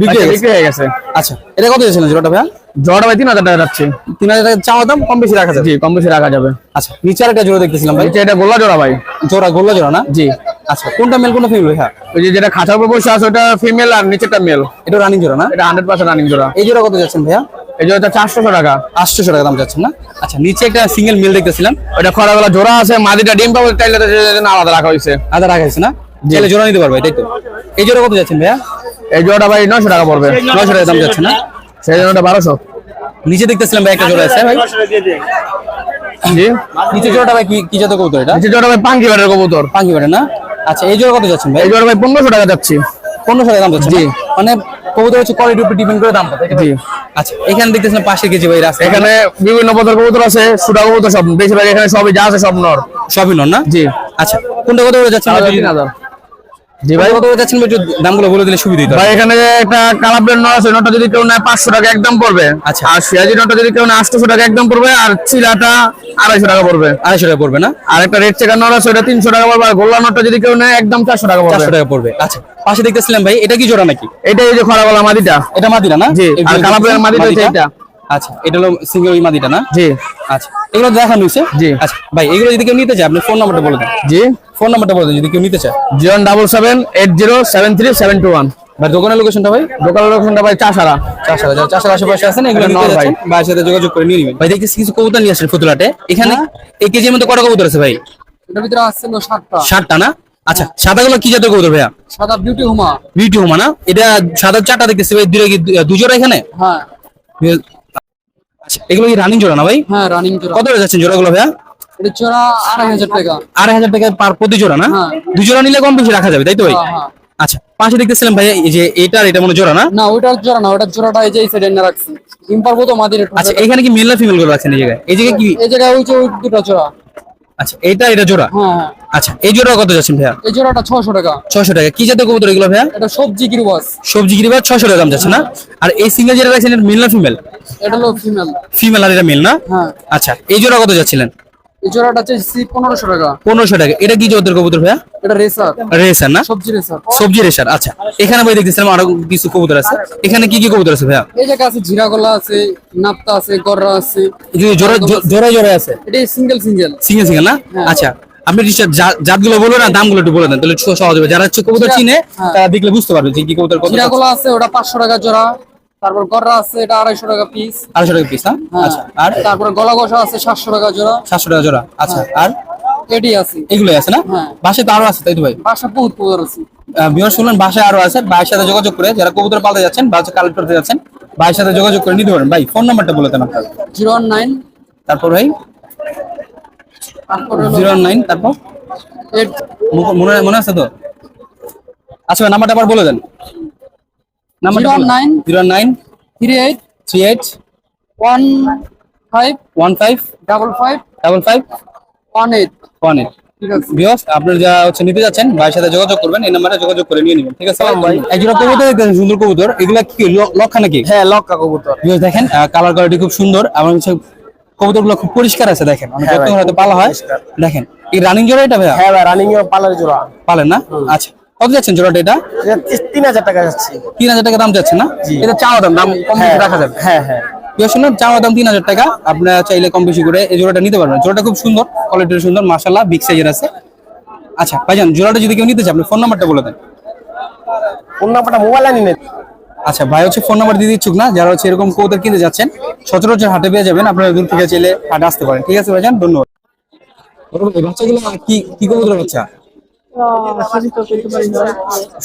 বিক্রি হয়ে গেছে। বিক্রি হয়ে গেছে। আচ্ছা, এটা কত যাচ্ছিলেন জোড়াটা ভাই? জোড়া ভাই 3000 টাকা যাচ্ছে। 3000 টাকা চাওয়া দাম, কম বেশি রাখা যাবে? জি, কম বেশি রাখা যাবে। আচ্ছা, নিচে আরেকটা জোড়া দেখতেছিলাম ভাই। এটা গোল্লা জোড়া ভাই। জোড়া গোল্লা জোড়া না? জি। আচ্ছা, কোনটা মেল কোনটা ফিমেল ভাই? ওই যে যেটা খাঁচার উপর বসে আছে ওটা ফিমেল আর নিচেরটা মেল। এটা রানিং জোড়া না? এটা 100% রানিং জোড়া। এই জোড়া কত যাচ্ছেন ভাইয়া? এই জোড়াটা 400 টাকা। 800 টাকা দাম যাচ্ছেন না? আচ্ছা, নিচে একটা সিঙ্গেল মেল দেখতেছিলাম। ওটা খরাবেলা জোড়া আছে, মাদিটা ডিম পাবো, তাইলে আলাদা রাখা হয়েছে। আদা রাখা আছে না? চাইলে জোড়া নিতে পারবে, তাই তো? এই জোড়া কত যাচ্ছেন ভাইয়া? এই জোড়াটা ভাই 900 টাকা পড়বে। 900 টাকা দাম যাচ্ছে না? সেই জোড়াটা 1200। নিচে দেখতেছিলাম ভাই একটা জোড়া আছে ভাই। জি। নিচে জোড়াটা ভাই কি জাতের কবুতর এটা? নিচে জোড়া ভাই পাঙ্কি বাড়ির কবুতর। পাঙ্কি বাড়ে না? আচ্ছা, এই জোড়া কত যাচ্ছেন ভাই? এই জোড়া ভাই 1500 টাকা যাচ্ছে। 1500 টাকা দাম যাচ্ছে? জি। মানে কবুতর হচ্ছে কোয়ালিটির উপর ডিপেন্ড করে দাম পাবে। জি। আচ্ছা, এখানে দেখতেছিলাম পাশে কেজি ভাই রাস্তা। এখানে বিভিন্ন প্রকার কবুতর আছে, সুটা কবুতর সব বেশিরভাগ এখানে সবই যা আছে সব নর। সবই নন না? জি। আচ্ছা, কোনটা কত করে যাচ্ছে? 3000। জি ভাই। কত করে যাচ্ছেন ভাই, একটু দামগুলো বলে দিলে সুবিধা হতো। ভাই এখানে একটা কালার ব্র্যান্ড নট আছে, নটটা যদি কেউ নেয় 500 টাকা একদম পড়বে। আচ্ছা। আর সিরাজি নটটা যদি কেউ নেয় 800 টাকা একদম পড়বে। আর চিলাটা 250 টাকা পড়বে। 250 টাকা পড়বে না? আর একটা রেড চেকার নট আছে, ওটা 300 টাকা পড়বে। আর গোল্লা নটটা যদি কেউ নেয় একদম 400 টাকা পড়বে। 400 টাকা পড়বে। আচ্ছা, পাশে দেখতেছিলাম ভাই, এটা কি জোড়া নাকি? এটা এই যে খরা গলা মাদিটা। এটা মাদিরা না? জি। এগুলো আর কালার ব্র্যান্ড মাদিটা হচ্ছে এটা। আচ্ছা, এটা হলো সিঙ্গেল মাদিটা না? জি আচ্ছা, এগুলো দেখানো হয়েছে। জি। আচ্ছা ভাই, এগুলো যদি কেউ নিতে চায় আপনি ফোন নাম্বারটা বলে দেন। জি। ফোন নাম্বারটা বলে দেন যদি কেউ নিতে চায়। 07780737721। ভাই দোকানের লোকেশনটা ভাই? দোকানের লোকেশনটা ভাই চাষারা। 4,000 আশেপাশে আছেন, এগুলো এটা নিতে নর ভাই। যাচ্ছেন ভাইয়ের সাথে যোগাযোগ করে নিয়ে নেবেন। ভাই দেখতেছি কিছু কবুতর নিয়ে আসছেন ফতুলাটে। এখানে এই কেজির মধ্যে কটা কবুতর আছে ভাই? এটার ভিতরে আসছিল 7টা। 60টা না? আচ্ছা, সাদাগুলো কি জাতের কবুতর ভাইয়া? সাদা বিউটি হুমা। বিউটি হোমা না? এটা সাদা 4টা দেখতেছি ভাই, দুই জোড়া এখানে? হ্যাঁ আচ্ছা, এগুলো কি রানিং জোড়া না ভাই? হ্যাঁ, রানিং জোড়া। কত করে যাচ্ছেন জোড়াগুলো ভাইয়া? এটা জোড়া 2,500 টাকা। 2,500 টাকা পার প্রতি জোড়া না? হ্যাঁ। দুই জোড়া নিলে কম বেশি রাখা যাবে তাই তো ভাই? হ্যাঁ, হ্যাঁ। আচ্ছা, পাশে দেখতেছিলাম ভাই এই যে এটা মনে জোড়া না? না, ওইটার জোড়া না, ওটার জোড়াটা এই যে এই সাইডে এনে রাখছি। ডিম পারবো তো মাদির একটু। আচ্ছা, এখানে কি মেল না ফিমেল গুলো রাখছেন এই জায়গায়? এই জায়গায় কি? এই জায়গায় ওই যে ওই দুটো জোড়া। আচ্ছা, এটা জোড়া। হ্যাঁ হ্যাঁ। আচ্ছা, এই জোড়া কত যাচ্ছেন ভাইয়া? এই জোড়াটা 600 টাকা। 600 টাকা। কি জাতের কবুতর এগুলো ভাইয়া? এটা সবজি গিরিবাস। সবজি গিরিবা 600 টাকা দাম যাচ্ছে না? আর এই সিঙ্গেল যেটা রাখছেন এটা মেল না ফিমেল? এটা হলো ফিমেল। ফিমেল আর এটা মেল না? হ্যাঁ। আচ্ছা, এই জোড়া কত যাচ্ছিলেন? এই জোড়াটা হচ্ছে 1500 টাকা। 1500 টাকা। এটা কি জাতের কবুতর ভাইয়া? এটা রেসার। রেসার না? সবজি রেসার। সবজি রেসার। আচ্ছা, এখানে ভাই দেখতেছিলাম আরো কিছু কবুতর আছে। এখানে কি কি কবুতর আছে ভাইয়া? এই জায়গা আছে জিরাগোলা আছে, নাপ্তা আছে, গররা আছে। এই যে জোড়া আছে? এটা সিঙ্গেল সিঙ্গেল। সিঙ্গেল না? আচ্ছা, আপনি জাতগুলো বলবেন না, দামগুলো একটু বলে দেন, তাহলে সহজ হবে। যারা হচ্ছে কবুতর চিনে তারা দেখলে বুঝতে পারবে যে কি কবুতর কত। জিরাগোলা আছে, ওটা 500 টাকা জোড়া। তারপর গররা আছে, এটা 250 টাকা পিস। 250 টাকা পিস না? আচ্ছা, আর তারপর গলা কষা আছে 700 টাকা জোড়া। 700 টাকা জোড়া। আচ্ছা, আর এডি আছে। এগুলোই আছে না? হ্যাঁ। বাসায় তো আরো আছে তাই তো ভাই? বাসা বহুত কবুতর আছে। বিমার শুনলেন বাসায় আরো আছে। ভাইয়ের সাথে যোগাযোগ করে যারা কবুতর পালতে যাচ্ছেন, বাচ্চা কালেক্ট করতে যাচ্ছেন, ভাইয়ের সাথে যোগাযোগ করে নিতে পারেন। ভাই ফোন নাম্বারটা বলে দেন আপনার। 019। তারপর ভাই তারপর হলো 019 তারপর 8 মনে আছে তো? আচ্ছা ভাই, নাম্বারটা আবার বলে দেন। নাম্বারটা 09 09 38 38 15 15 55 55 18। 18। ঠিক আছে। ভিউয়ার্স, আপনারা যা হচ্ছে নিতে যাচ্ছেন ভাইয়ের সাথে যোগাযোগ করবেন, এই নাম্বারে যোগাযোগ করে নিয়ে নেবেন। ঠিক আছে ভাই? একজোড়া কবুতর দেখতেছেন, সুন্দর কবুতর। এগুলা কি লক্ষা নাকি? হ্যাঁ, লক্কা কবুতর। ভিউয়ার্স দেখেন, কালার কোয়ালিটি খুব সুন্দর এবং হচ্ছে কবুতরগুলো খুব পরিষ্কার আছে। দেখেন অনেক হ্যাঁ যত্ন ভাই, করে হয়তো পালা হয়। দেখেন এই রানিং জোড়া এটা ভাইয়া? হ্যাঁ ভাই, রানিং এ পালার জোড়া। পালেন না? আচ্ছা, কত যাচ্ছেন জোড়াটা এটা? 3000 টাকা যাচ্ছে। 3000 টাকা দাম যাচ্ছে না? এটা চাওয়া দাম কম বেশি রাখা যাবে। হ্যাঁ হ্যাঁ। শুনুন, চাওয়া দাম 3000 টাকা। আপনারা চাইলে কম বেশি করে এই জোড়াটা নিতে পারবেন। জোড়াটা খুব সুন্দর, কোয়ালিটি সুন্দর, মাশাআল্লাহ, বিগ সাইজের আছে। আচ্ছা ভাইজান, জোড়াটা যদি কেউ নিতে চায় আপনি ফোন নাম্বারটা বলে দেন। ফোন নাম্বারটা মোবাইল আনি নেই। আচ্ছা ভাই হচ্ছে ফোন নাম্বার দিয়ে দিচ্ছুক না, যারা হচ্ছে এরকম কবুতর কিনতে যাচ্ছেন সচরাচর হাটে পেয়ে যাবেন। আপনারা দূর থেকে চাইলে হাটে আসতে পারেন। ঠিক আছে ভাইজান, ধন্যবাদ। এই বাচ্চাগুলো কি কি কবুতর বাচ্চা?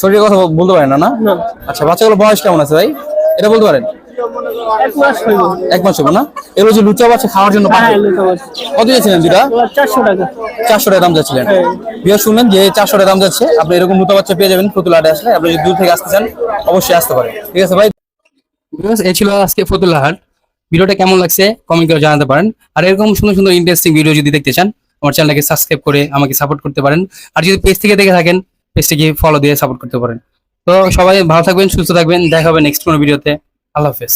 শরীরের কথা বলতে পারেন না? না। আচ্ছা, বাচ্চাগুলো বয়স কেমন আছে ভাই এটা বলতে পারেন? 1 মাস হবে না? এগুলো যে লুচা বাচ্চা খাওয়ার জন্য পাঠায়। কত যাচ্ছিলেন দুটা? 400 টাকা। 400 টাকা দাম যাচ্ছিলেন। বিয়ার শুনলেন যে 400 টাকা দাম যাচ্ছে। আপনি এরকম লুচা বাচ্চা পেয়ে যাবেন ফতুল্লাহাটে আসলে। আপনি যদি দূর থেকে আসতে চান অবশ্যই আসতে পারেন। ঠিক আছে ভাই? এই ছিল আজকে ফতুল্লাহাট। ভিডিওটা কেমন লাগছে কমেন্ট করে জানাতে পারেন। আর এরকম সুন্দর সুন্দর ইন্টারেস্টিং ভিডিও যদি দেখতে চান আমার চ্যানেলটাকে সাবস্ক্রাইব করে আমাকে সাপোর্ট করতে পারেন। আর যদি পেজ থেকে দেখে থাকেন পেজটাকে ফলো দিয়ে সাপোর্ট করতে পারেন। তো সবাই ভালো থাকবেন, সুস্থ থাকবেন। দেখা হবে নেক্সট কোনো ভিডিওতে। আল্লাহ হাফেজ।